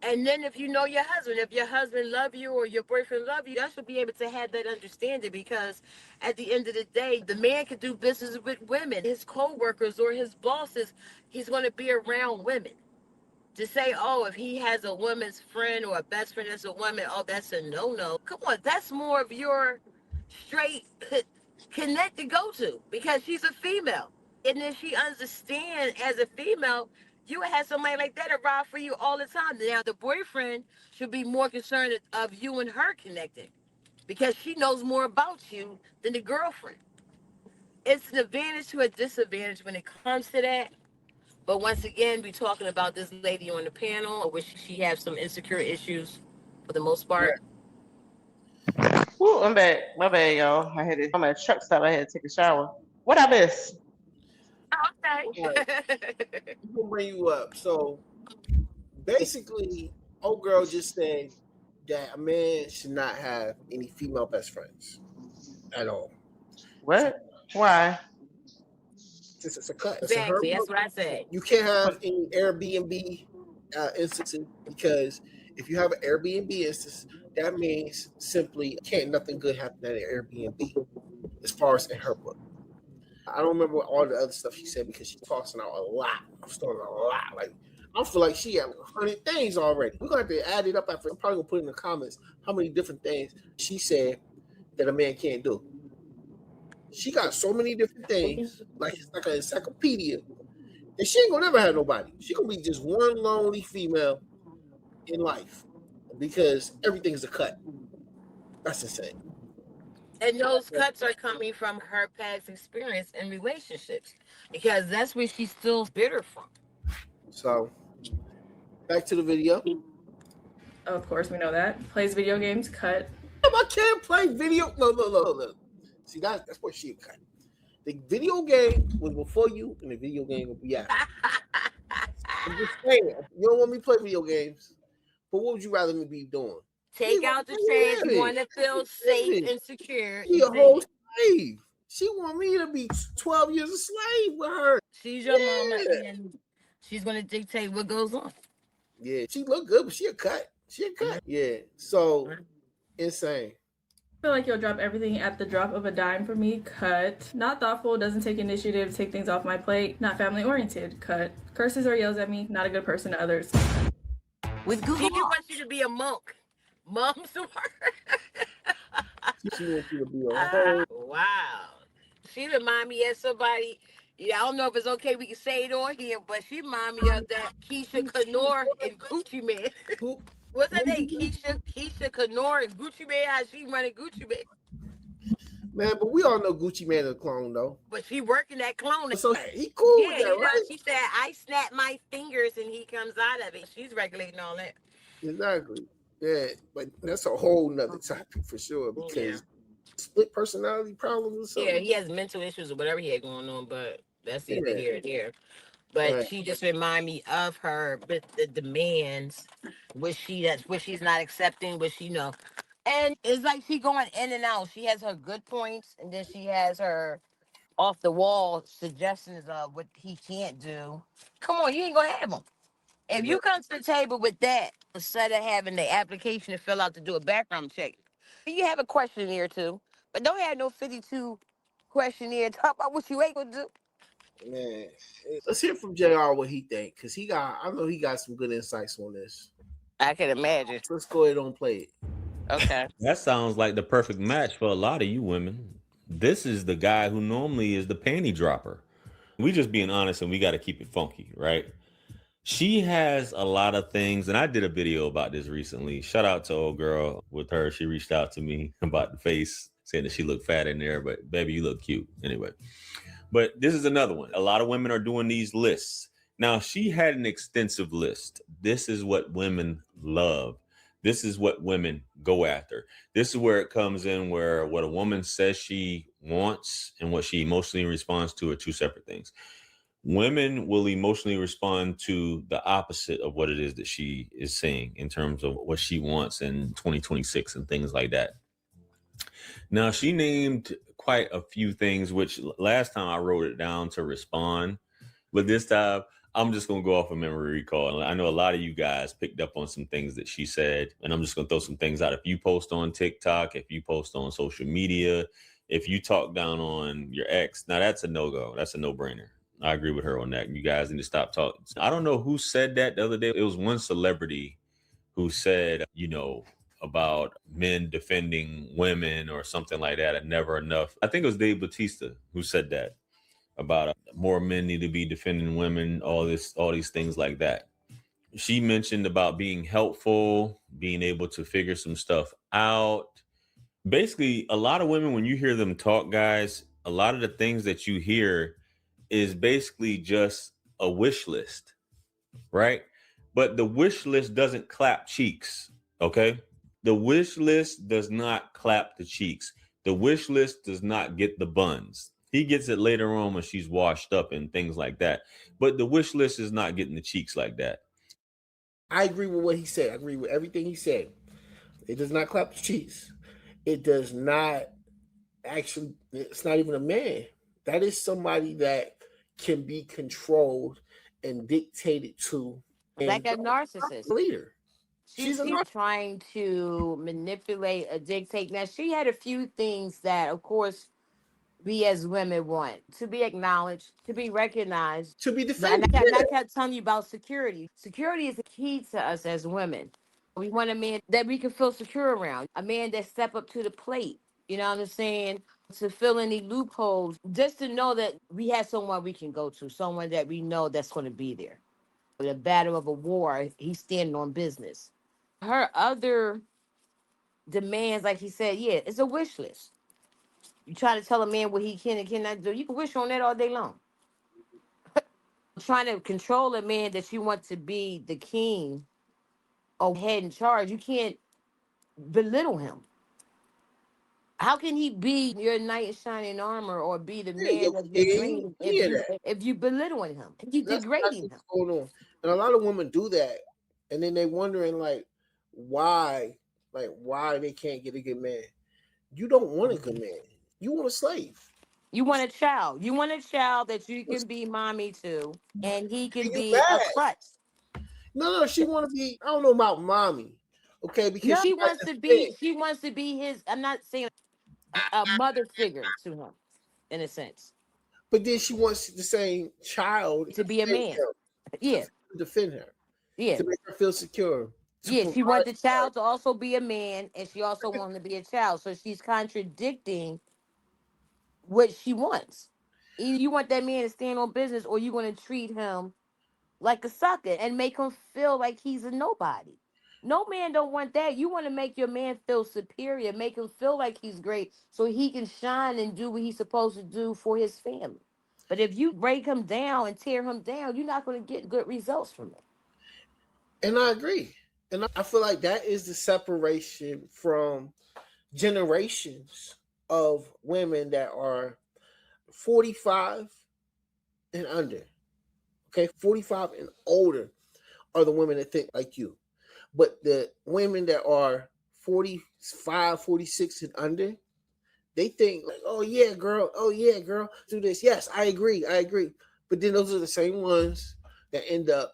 and then if you know your husband, if your husband love you or your boyfriend love you, you should be able to have that understanding because at the end of the day, the man can do business with women, his co-workers or his bosses. He's going to be around women. To say, oh, if he has a woman's friend or a best friend that's a woman, oh, that's a no-no. Come on, that's more of your straight connect to go to because she's a female. And then she understands as a female, you would have somebody like that around for you all the time. Now, the boyfriend should be more concerned of you and her connecting because she knows more about you than the girlfriend. It's an advantage to a disadvantage when it comes to that. But once again, we're talking about this lady on the panel, which she has some insecure issues for the most Yeah. part. Whew, I'm back. My bad, y'all. I'm at a truck stop. I had to take a shower. What I miss? All right. Okay. I'm gonna bring you up. So basically, old girl just said that a man should not have any female best friends at all. So What? Why? it's a cut. That's in her Exactly. That's book. what I said. You can't have any Airbnb instances because if you have an Airbnb instance, that means simply can't nothing good happen at an Airbnb as far as in her book. I don't remember all the other stuff she said because she's tossing out a lot. I'm storing a lot. Like I feel like she had 100 things already. We're gonna have to add it up after. I'm probably gonna put in the comments how many different things she said that a man can't do. She got so many different things, like it's like an encyclopedia. And she ain't gonna never have nobody. She gonna be just one lonely female in life because everything's a cut. That's insane. And those cuts are coming from her past experience in relationships because that's where she's still bitter from. So back to the video. Of course, we know that. Plays video games, cut. I can't play video. No. See, that's what she cut. The video game was before you, and the video game will be after. I'm just saying, you don't want me to play video games, but what would you rather me be doing? Take out the trash. You want to feel safe and secure. She a whole slave. She want me to be 12 years a slave with her. She's your mama, and she's going to dictate what goes on. Yeah, she look good, but she a cut. Yeah, so insane. I feel like you'll drop everything at the drop of a dime for me, cut. Not thoughtful, doesn't take initiative, take things off my plate. Not family oriented, cut. Curses or yells at me, not a good person to others. With Google, she wants you to be a monk. Mom's word. She wants you to be a whole. Wow. She remind me of somebody. Yeah, I don't know if it's okay we can say it on here, but she remind me of that Keisha Kanor and Gucci Man. What's her name? Keisha Kanor and Gucci Man. How she running Gucci Man? Man, but we all know Gucci Man is a clone, though. But she working that clone. So he cool yeah, with that, right? She said, I snap my fingers and he comes out of it. She's regulating all that. Exactly. Yeah, but that's a whole nother topic for sure because split personality problems or something. Yeah, he has mental issues or whatever he had going on, but that's either here or there. But she just remind me of her, but the demands, which she's not accepting, which she know. And it's like she going in and out. She has her good points, and then she has her off the wall suggestions of what he can't do. Come on, you ain't gonna have them. If you come to the table with that, instead of having the application to fill out to do a background check, you have a questionnaire too, but don't have no 52 questionnaire. Talk about what you ain't gonna do. Man, let's hear from JR what he think because I know he got some good insights on this. I can imagine. Let's go ahead and play it. Okay. That sounds like the perfect match for a lot of you women. This is the guy who normally is the panty dropper. We just being honest and we got to keep it funky, right? She has a lot of things, and I did a video about this recently. Shout out to old girl with her. She reached out to me about the face, saying that she looked fat in there, but baby, you look cute. Anyway, but this is another one. A lot of women are doing these lists. Now, she had an extensive list. This is what women love. This is what women go after. This is where it comes in where what a woman says she wants and what she emotionally responds to are two separate things. Women will emotionally respond to the opposite of what it is that she is saying in terms of what she wants in 2026 and things like that. Now, she named quite a few things, which last time I wrote it down to respond, but this time I'm just going to go off of memory recall. I know a lot of you guys picked up on some things that she said, and I'm just going to throw some things out. If you post on TikTok, if you post on social media, if you talk down on your ex, now that's a no-go. That's a no-brainer. I agree with her on that. You guys need to stop talking. I don't know who said that the other day. It was one celebrity who said, about men defending women or something like that, and never enough. I think it was Dave Bautista who said that about more men need to be defending women, all these things like that. She mentioned about being helpful, being able to figure some stuff out. Basically, a lot of women, when you hear them talk, guys, a lot of the things that you hear is basically just a wish list, right? But the wish list doesn't clap cheeks, okay? The wish list does not clap the cheeks. The wish list does not get the buns. He gets it later on when she's washed up and things like that. But the wish list is not getting the cheeks like that. I agree with what he said. I agree with everything he said. It does not clap the cheeks. It does not actually, it's not even a man. That is somebody that can be controlled and dictated to. Like And a narcissist. leader. She's trying to manipulate, dictate. Now, she had a few things that, of course, we as women want to be acknowledged, to be recognized. To be And defended. I kept telling you about security. Security is the key to us as women. We want a man that we can feel secure around, a man that step up to the plate. You know what I'm saying? To fill any loopholes, just to know that we have someone we can go to, someone that we know that's going to be there. The battle of a war, he's standing on business. Her other demands, like he said, yeah, it's a wish list. You try to tell a man what he can and cannot do. You can wish on that all day long. Trying to control a man that you want to be the king or head in charge, you can't belittle him. How can he be your knight in shining armor or be the Yeah, man your of your king. dream Yeah, that. if you belittling him, if you That's degrading exactly him? what's going on. And a lot of women do that. And then they wondering why they can't get a good man. You don't want a good man. You want a slave. You want a child. You want a child that you can be mommy to, and he can You be a bad. crutch. No, she want to be. I don't know about mommy, okay? Because No, she she has wants to to fit. be. She wants to be his. I'm not saying a mother figure to him, in a sense, But then she wants the same child to be a man. to Yeah, defend her, yeah, to make her feel secure, to yeah. provide She wants the for her. child to also be a man, and she also wants to be a child. So she's contradicting what she wants. Either you want that man to stand on business, or you want to treat him like a sucker and make him feel like he's a nobody. No man don't want that. You want to make your man feel superior, make him feel like he's great so he can shine and do what he's supposed to do for his family. But if you break him down and tear him down, you're not going to get good results from it. And I agree. And I feel like that is the separation from generations of women that are 45 and under. Okay, 45 and older are the women that think like you. But the women that are 45, 46 and under, they think like, oh yeah, girl, do this. Yes, I agree. But then those are the same ones that end up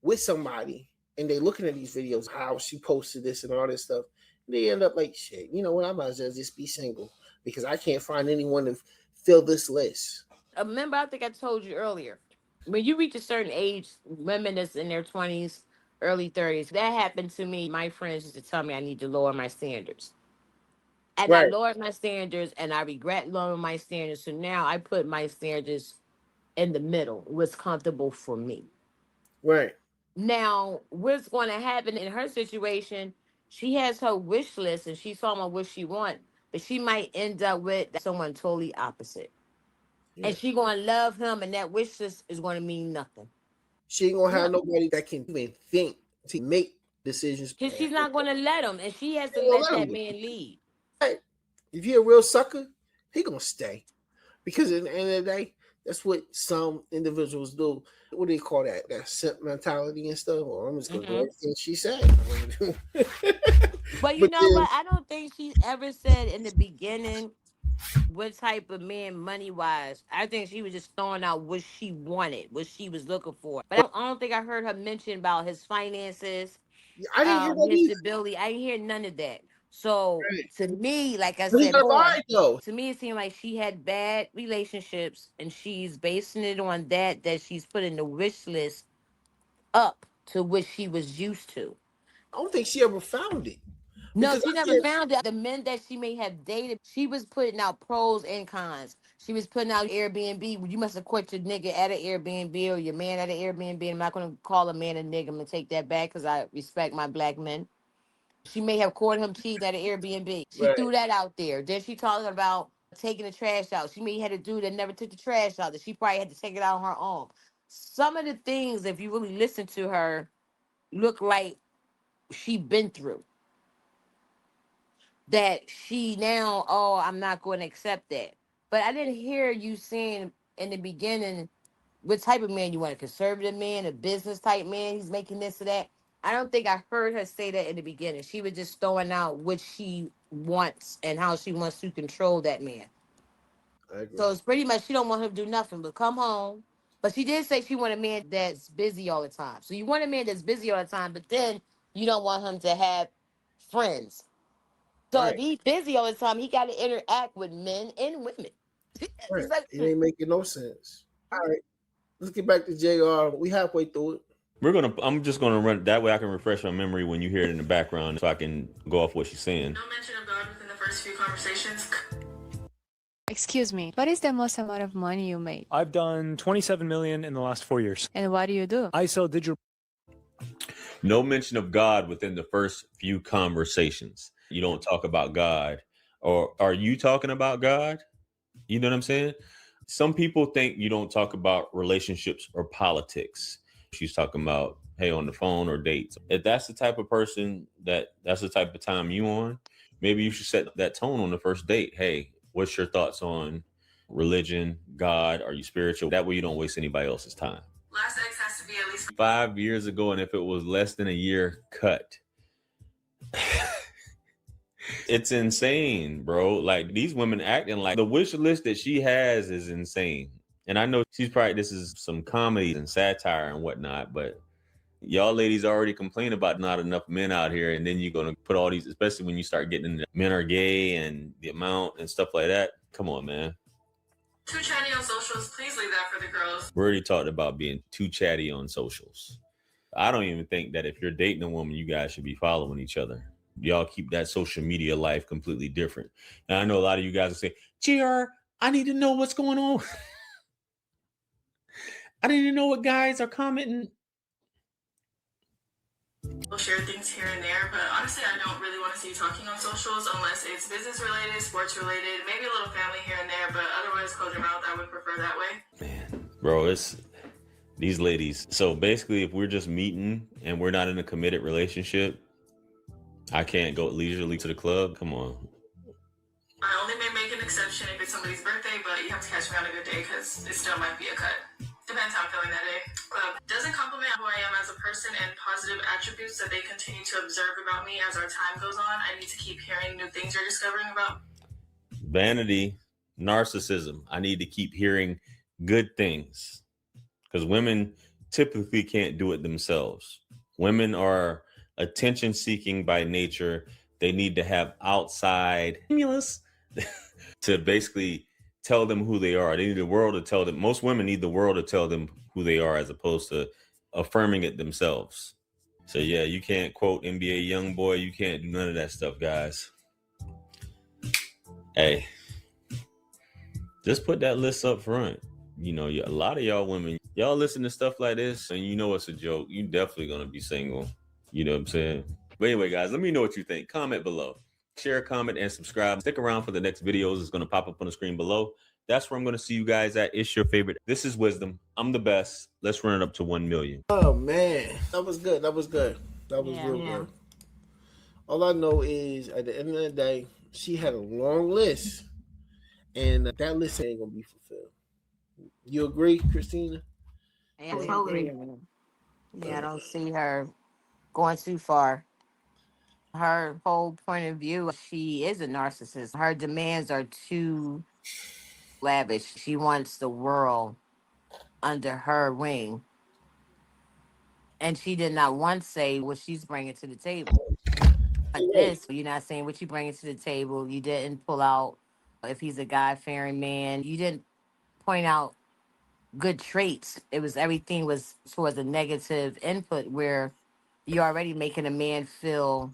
with somebody and they looking at these videos, how she posted this and all this stuff. And they end up like, shit, you know what? I might as well just be single because I can't find anyone to fill this list. Remember, I think I told you earlier, when you reach a certain age, women that's in their 20s, early 30s, that happened to me. My friends used to tell me I need to lower my standards. And I Right, lowered my standards, and I regret lowering my standards. So now I put my standards in the middle, what's comfortable for me. right. Now, what's going to happen in her situation? She has her wish list, and she's talking about what she wants, but she might end up with someone totally opposite, Yeah. and she going to love him, and that wish list is going to mean nothing. She ain't gonna No, have nobody that can even think to make decisions. because she's not going to let him, and she has She to ain't gonna let let that him. man lead. Right. If you're a real sucker, he gonna stay. Because at the end of the day, that's what some individuals do. What do they call that? That simp mentality and stuff. Well, I'm just gonna do Hmm. everything she said. But you But know then what? I don't think she ever said in the beginning what type of man money wise. I think she was just throwing out what she wanted, what she was looking for. But I don't think I heard her mention about his finances, I didn't hear that his either. stability. I didn't hear none of that. So Right. to me, like I But he said gonna before, lie though. to me it seemed like she had bad relationships, and she's basing it on that. That she's putting the wish list up to what she was used to. I don't think she ever found it. No, Because she I never can't found it. The men that she may have dated, she was putting out pros and cons. She was putting out Airbnb. You must have quit your nigga at an Airbnb or your man at an Airbnb. I'm not going to call a man a nigga. I'm going to take that back because I respect my black men. She may have caught him cheating at an Airbnb. She right, threw that out there. Then she talking about taking the trash out. She may have had a dude that never took the trash out, that she probably had to take it out on her own. Some of the things, if you really listen to her, look like she been through. That she now, oh, I'm not going to accept that. But I didn't hear you saying in the beginning what type of man you want, a conservative man, a business type man. He's making this or that. I don't think I heard her say that in the beginning. She was just throwing out what she wants and how she wants to control that man. I agree. So it's pretty much she don't want him to do nothing but come home. But she did say she want a man that's busy all the time. So you want a man that's busy all the time, but then you don't want him to have friends. So if Right, he's busy all the time, he got to interact with men and women. right. It's like, It ain't making no sense. All right, let's get back to JR. We halfway through it. I'm just gonna run that way. I can refresh my memory when you hear it in the background, so I can go off what she's saying. No mention of God within the first few conversations. Excuse me, what is the most amount of money you made? I've done 27 million in the last 4 years. And what do you do? I sell digital. No mention of God within the first few conversations. You don't talk about God, or are you talking about God? You know what I'm saying? Some people think you don't talk about relationships or politics. She's talking about, hey, on the phone or dates. If that's the type of person that's the type of time you on, maybe you should set that tone on the first date. Hey, what's your thoughts on religion, God? Are you spiritual? That way you don't waste anybody else's time. Last ex has to be at least 5 years ago, and if it was less than a year, cut. It's insane, bro. Like, these women acting like the wish list that she has is insane. And I know this is some comedy and satire and whatnot, but y'all ladies already complain about not enough men out here. And then you're going to put all these, especially when you start getting into men are gay and the amount and stuff like that. Come on, man. too chatty on socials. Please leave that for the girls. We already talked about being too chatty on socials. I don't even think that if you're dating a woman, you guys should be following each other. Y'all keep that social media life completely different. And I know a lot of you guys will say, GR, I need to know what's going on. I need to know what guys are commenting. We'll share things here and there, but honestly, I don't really want to see you talking on socials unless it's business related, sports related, maybe a little family here and there, but otherwise, close your mouth. I would prefer that way. Man, bro, it's these ladies. So basically, if we're just meeting and we're not in a committed relationship, I can't go leisurely to the club. Come on. I only may make an exception if it's somebody's birthday, but you have to catch me on a good day because it still might be a cut. Depends how I'm feeling that day. Club doesn't compliment who I am as a person and positive attributes that they continue to observe about me as our time goes on. I need to keep hearing new things you're discovering about. Vanity, narcissism. I need to keep hearing good things because women typically can't do it themselves. Women are attention seeking by nature. They need to have outside stimulus to basically tell them who they are. They need the world to tell them. Most women need the world to tell them who they are as opposed to affirming it themselves. So yeah, you can't quote NBA YoungBoy. You can't do none of that stuff, guys. Hey, just put that list up front. You know, a lot of y'all women, y'all listen to stuff like this, and you know it's a joke. You definitely gonna be single. You know what I'm saying? But anyway, guys, let me know what you think. Comment below. Share, comment, and subscribe. Stick around for the next videos. It's gonna pop up on the screen below. That's where I'm gonna see you guys at. It's your favorite. This is Wisdom. I'm the best. Let's run it up to 1 million. Oh man, that was good. That was good. That was real good. All I know is at the end of the day, she had a long list, and that list ain't gonna be fulfilled. You agree, Christina? Yeah, totally. Yeah, I don't see her going too far. Her whole point of view, she is a narcissist. Her demands are too lavish. She wants the world under her wing. And she did not once say what she's bringing to the table. Like this, you're not saying what you bringing to the table. You didn't pull out if he's a God fearing man. You didn't point out good traits. It was everything was towards a negative input where you're already making a man feel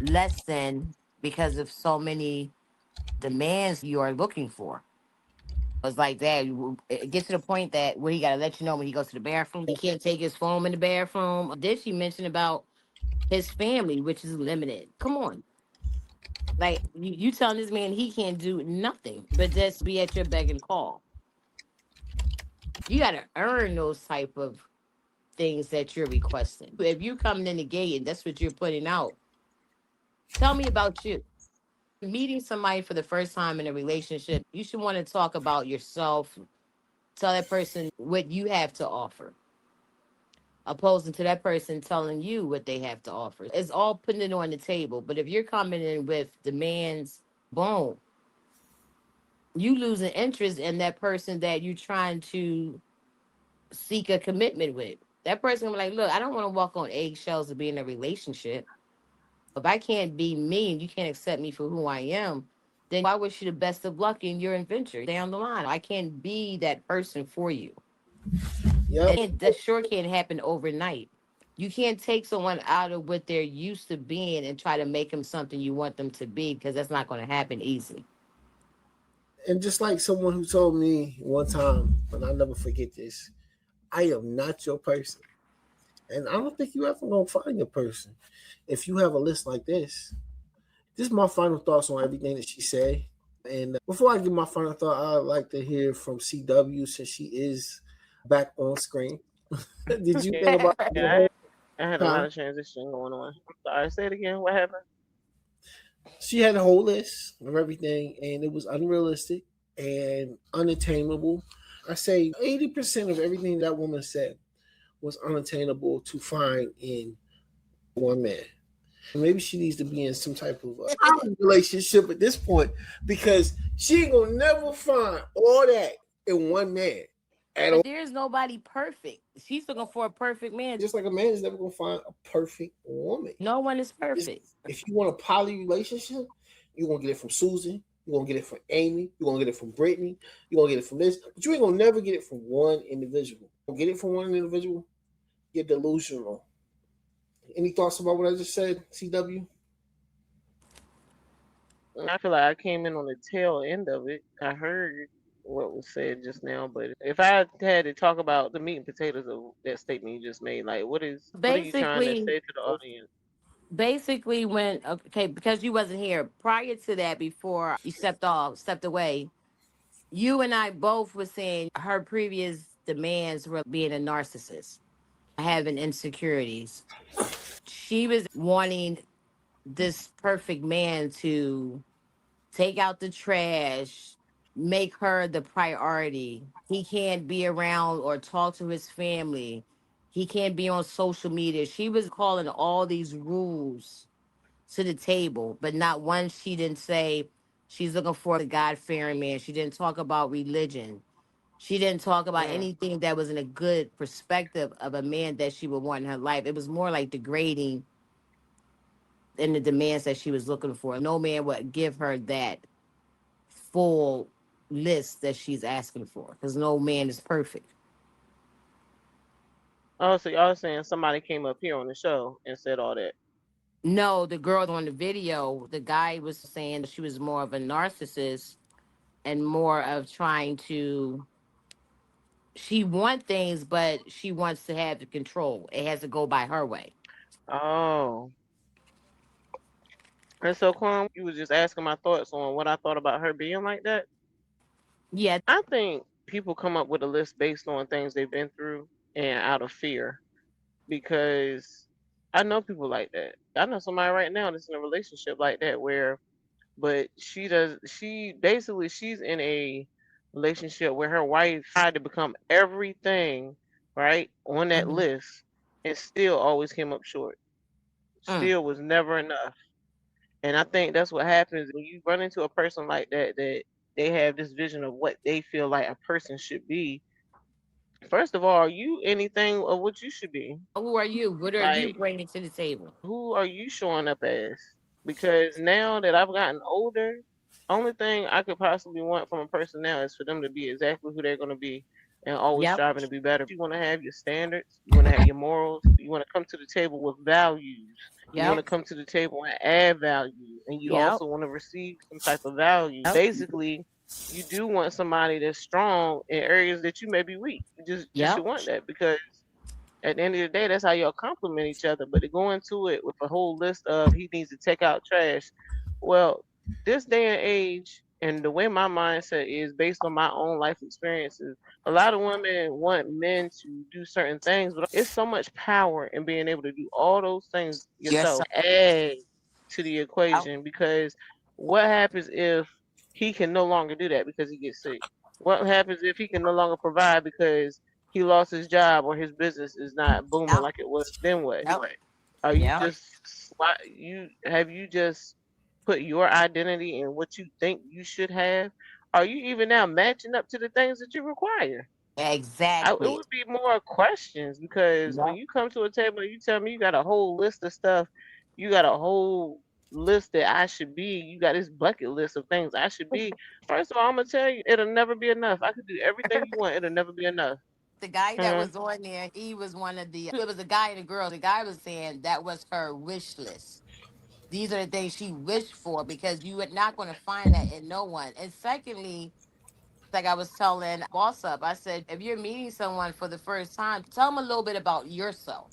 less than because of so many demands you are looking for. It's like that. It gets to the point that where he got to let you know when he goes to the bathroom, he can't take his phone in the bathroom. Did she mention about his family, which is limited? Come on. Like, you telling this man he can't do nothing but just be at your beck and call. You got to earn those type of things that you're requesting. If you coming in the gate and that's what you're putting out, tell me about you. Meeting somebody for the first time in a relationship, you should want to talk about yourself. Tell that person what you have to offer, opposing to that person telling you what they have to offer. It's all putting it on the table. But if you're coming in with demands, boom, you lose an interest in that person that you're trying to seek a commitment with. That person will be like, look, I don't want to walk on eggshells to be in a relationship. If I can't be me and you can't accept me for who I am, then I wish you the best of luck in your adventure down the line. I can't be that person for you. Yep. And that sure can't happen overnight. You can't take someone out of what they're used to being and try to make them something you want them to be because that's not going to happen easily. And just like someone who told me one time, and I'll never forget this, I am not your person. And I don't think you ever gonna find your person if you have a list like this. This is my final thoughts on everything that she said. And before I give my final thought, I'd like to hear from CW since she is back on screen. Did you think about Yeah, I had a lot huh? of transition going on. Sorry, say it again. What happened? She had a whole list of everything, and it was unrealistic and unattainable. I say 80% of everything that woman said was unattainable to find in one man. Maybe she needs to be in some type of relationship at this point because she ain't gonna never find all that in one man at all. But there's nobody perfect. She's looking for a perfect man. Just like a man is never gonna find a perfect woman. No one is perfect. If you want a poly relationship, you're gonna get it from Susan. You're gonna get it from Amy. You're gonna get it from Brittany. You're gonna get it from this, but you ain't gonna never get it from one individual. Get it from one individual, you're delusional. Any thoughts about what I just said, CW? I feel like I came in on the tail end of it. I heard what was said just now, but if I had to talk about the meat and potatoes of that statement you just made, like what are you trying to Basically, say to the audience? basically when okay, because you wasn't here prior to that, before you stepped away, you and I both were saying her previous demands were being a narcissist, having insecurities. She was wanting this perfect man to take out the trash, make her the priority. He can't be around or talk to his family. He can't be on social media. She was calling all these rules to the table, but not once she didn't say she's looking for the God fearing man. She didn't talk about religion. She didn't talk about Mm. anything that was in a good perspective of a man that she would want in her life. It was more like degrading in the demands that she was looking for. No man would give her that full list that she's asking for because no man is perfect. Oh, so y'all saying somebody came up here on the show and said all that? No, the girl on the video, the guy was saying she was more of a narcissist and more of trying to. She wants things, but she wants to have the control. It has to go by her way. Oh. And so, Quan, you was just asking my thoughts on what I thought about her being like that. Yeah. I think people come up with a list based on things they've been through and out of fear because I know people like that. I know somebody right now that's in a relationship like that where, but she's in a relationship where her wife tried to become everything, right, on that Mhm. list and still always came up short. Mm. Still was never enough. And I think that's what happens when you run into a person like that, that they have this vision of what they feel like a person should be. First of all, are you anything of what you should be? Who are you? What are you Like, bringing to the table? who are you showing up as? Because now that I've gotten older, only thing I could possibly want from a person now is for them to be exactly who they're going to be and always Yep. striving to be better. You want to have your standards, you want to have your morals, you want to come to the table with values, you want Yep. to come to the table and add value, and you Yep. also want to receive some type of value. Yep. Basically, you do want somebody that's strong in areas that you may be weak. You just Yep. should want that because at the end of the day, that's how y'all compliment each other. But to go into it with a whole list of he needs to take out trash, well, this day and age, and the way my mindset is based on my own life experiences, a lot of women want men to do certain things, but it's so much power in being able to do all those things Yes. yourself. Add to the Yep. equation because what happens if he can no longer do that because he gets sick? What happens if he can no longer provide because he lost his job or his business is not booming Yep. like it was? Then what? Yep. Are you Yep. just you just put your identity in what you think you should have? Are you even now matching up to the things that you require? It Exactly. would be more questions because when Yep. you come to a table and you tell me you got a whole list of stuff, you got a whole list that I should be, you got this bucket list of things I should be. First of all, I'm gonna tell you, it'll never be enough. I could do everything you want, it'll never be enough. The guy that Hmm. was on there, he was one of the. It was a guy and a girl. The guy was saying that was her wish list. These are the things she wished for because you are not going to find that in no one. And secondly, like I was telling Boss Up, I said, if you're meeting someone for the first time, tell them a little bit about yourself.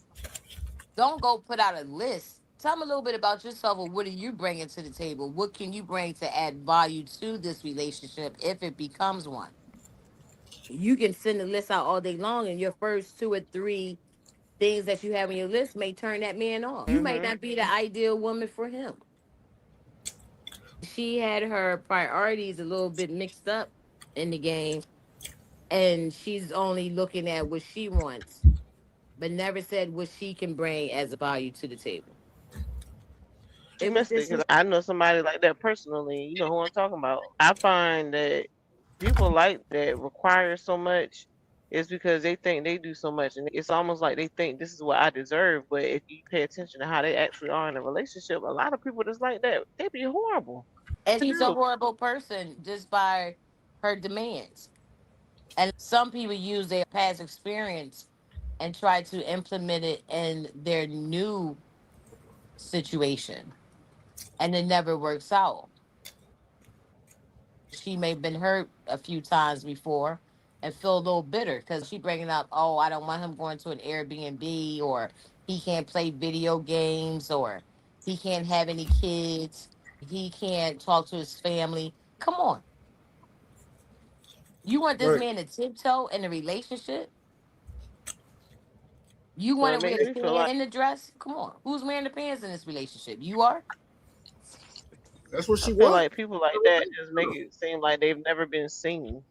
Don't go put out a list. Tell them a little bit about yourself or what are you bringing to the table? What can you bring to add value to this relationship if it becomes one? You can send the list out all day long, and your first two or three things that you have on your list may turn that man off. You may Hmm. not be the ideal woman for him. She had her priorities a little bit mixed up in the game, and she's only looking at what she wants, but never said what she can bring as a value to the table. You It was missed it just because I know somebody like that personally. You know who I'm talking about. I find that people like that require so much is because they think they do so much, and it's almost like they think this is what I deserve. But if you pay attention to how they actually are in a relationship, a lot of people that's like that, they be horrible. and she's a horrible person just by her demands. And some people use their past experience and try to implement it in their new situation, and it never works out. She may have been hurt a few times before and feel a little bitter because she bringing up, oh, I don't want him going to an Airbnb, or he can't play video games, or he can't have any kids, he can't talk to his family. Come on. You want this Right. man to tiptoe in a relationship? You So want it to wear makes the me feel pants like and the dress? Come on. Who's wearing the pants in this relationship? You are? That's what I she feel wants. like people like that just make it seem like they've never been seen.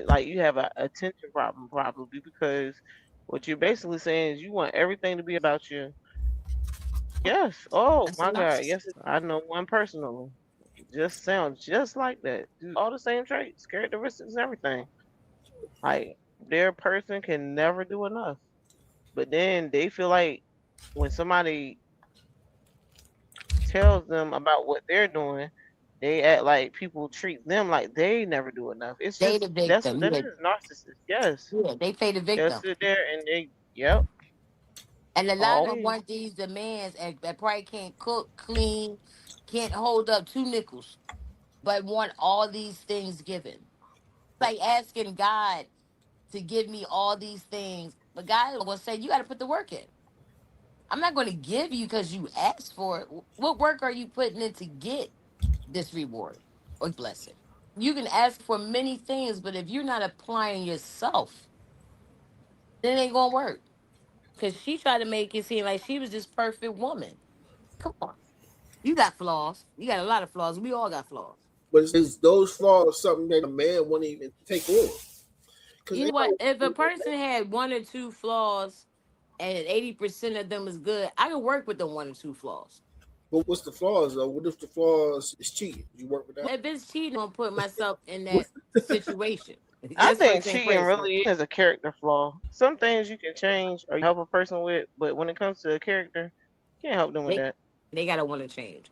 Like you have a attention problem probably because what you're basically saying is you want everything to be about you. Yes. Oh That's a my God. narcissist. Yes. I know one personally. Just sounds just like that. Do all the same traits, characteristics, and everything. Like their person can never do enough. But then they feel like when somebody tells them about what they're doing, they act like people treat them like they never do enough. It's They just the victim. that Yeah, is narcissist. Yes. yeah, they play the They'll victim. sit there and they, yep. And a lot of them Always. want these demands that probably can't cook, clean, can't hold up 2 nickels, but want all these things given. It's like asking God to give me all these things, but God will say, you got to put the work in. I'm not going to give you because you asked for it. What work are you putting in to get this reward or blessing? You can ask for many things, but if you're not applying yourself, then it ain't going to work. Because she tried to make it seem like she was this perfect woman. Come on. You got flaws. You got a lot of flaws. We all got flaws. But is those flaws something that a man won't even take on? You know what? If a person had 1 or 2 flaws and 80% of them is good, I can work with the 1 or 2 flaws. But what's the flaws though? What if the flaws is cheating? You work with that? If it's cheating, I'm put myself in that situation. I This think person ain't cheating person. really is a character flaw. Some things you can change or help a person with, but when it comes to a character, you can't help them with They, that. they gotta want to change.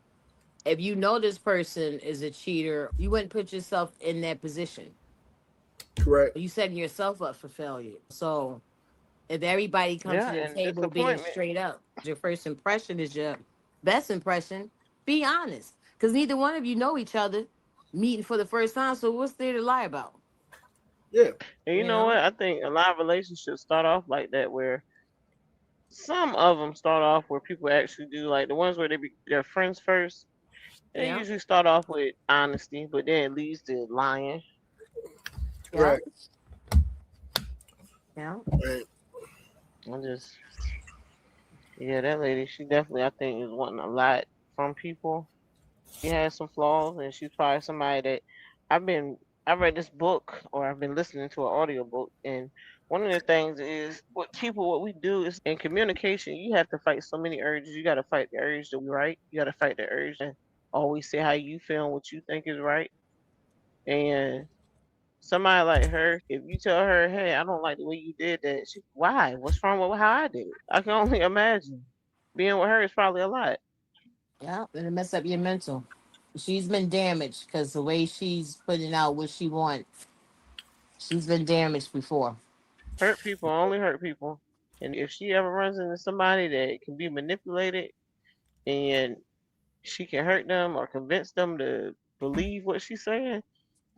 If you know this person is a cheater, you wouldn't put yourself in that position. Correct. You setting yourself up for failure. So if everybody comes to Yeah, the and table being disappointment. straight up, your first impression is your best impression. Be honest, because neither one of you know each other, meeting for the first time. So what's there to lie about? Yeah. And you You know what? know? I think a lot of relationships start off like that, where some of them start off where people actually do, like the ones where they're friends first. They Yeah, usually start off with honesty, but then it leads to lying. yeah, Right. yeah. Right. I just, yeah, that lady, she definitely, I think, is wanting a lot from people. She has some flaws, and she's probably somebody that I've been. I read this book, or I've been listening to an audio book, and one of the things is what we do is in communication. You have to fight so many urges. You got to fight the urge to be right. You got to fight the urge to always say how you feel and what you think is right. And somebody like her, if you tell her, "Hey, I don't like the way you did that," why? What's wrong with how I did it? I can only imagine. Being with her is probably a lot. Yeah, and it mess up your mental. She's been damaged because the way she's putting out what she wants, she's been damaged before. Hurt people only hurt people. And if she ever runs into somebody that can be manipulated and she can hurt them or convince them to believe what she's saying,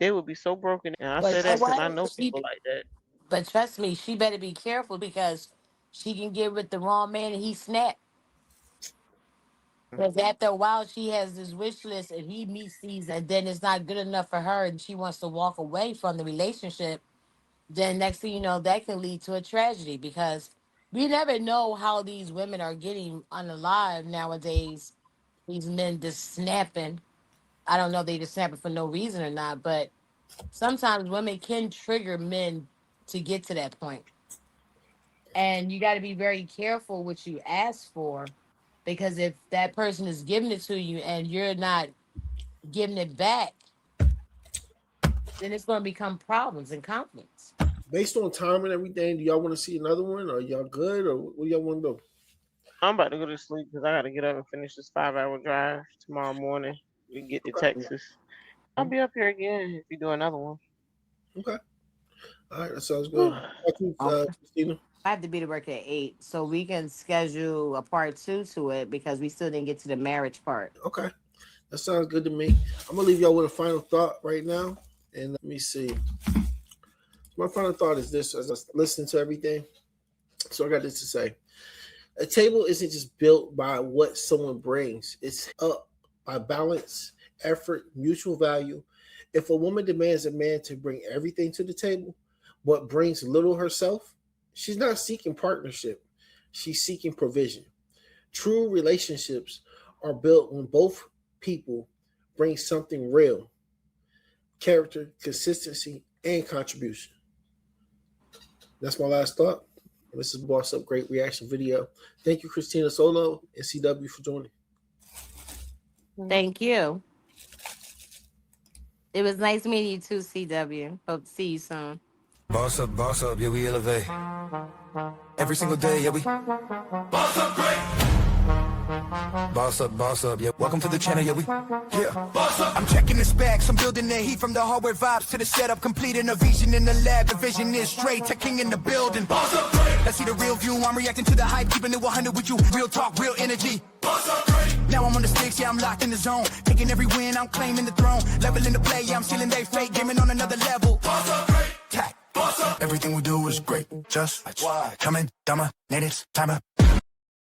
they would be so broken. And I But say you know that because I what? know people like that. But trust me, she better be careful because she can get with the wrong man and he snap. Because after a while, she has this wish list and he meets these, and then it's not good enough for her and she wants to walk away from the relationship. Then next thing you know, that can lead to a tragedy because we never know how these women are getting unalive nowadays. These men just snapping. I don't know if they just snapping for no reason or not, but sometimes women can trigger men to get to that point. And you got to be very careful what you ask for because if that person is giving it to you and you're not giving it back, then it's going to become problems and conflicts. Based on time and everything, do y'all want to see another one, or y'all good, or what do y'all want to do? I'm about to go to sleep because I got to get up and finish this 5 hour drive tomorrow morning. We can get to Okay. Texas. I'll be up here again if you do another one. Okay. All right. That sounds good. Thank you, Christina. I have to be to work at 8, so we can schedule a part 2 to it because we still didn't get to the marriage part. Okay. That sounds good to me. I'm gonna leave y'all with a final thought right now, and let me see. My final thought is this: as I listen to everything, so I got this to say. A table isn't just built by what someone brings, it's up by balance, effort, mutual value. If a woman demands a man to bring everything to the table, but brings little herself, she's not seeking partnership, she's seeking provision. True relationships are built when both people bring something real: character, consistency, and contribution. That's my last thought. This is Boss Up Great Reaction Video. Thank you, Christina Solo and CW, for joining. Thank you. It was nice meeting you too, CW. Hope to see you soon. Boss up, yeah, we elevate. Every single day, yeah, we. Boss up great. Boss up, yeah. Welcome to the channel, yeah. Boss up. I'm checking the specs. I'm building the heat from the hardware vibes to the setup, completing a vision in the lab. The vision is straight. Tech king in the building. Boss up, great. Let's see the real view. I'm reacting to the hype, keeping it 100 with you. Real talk, real energy. Boss up, great. Now I'm on the sticks, yeah. I'm locked in the zone. Taking every win, I'm claiming the throne. Leveling the play, yeah. I'm stealing they fake, gaming on another level. Boss up, great. Tack. Boss up. Everything we do is great. Just watch. Coming, dominated, timer.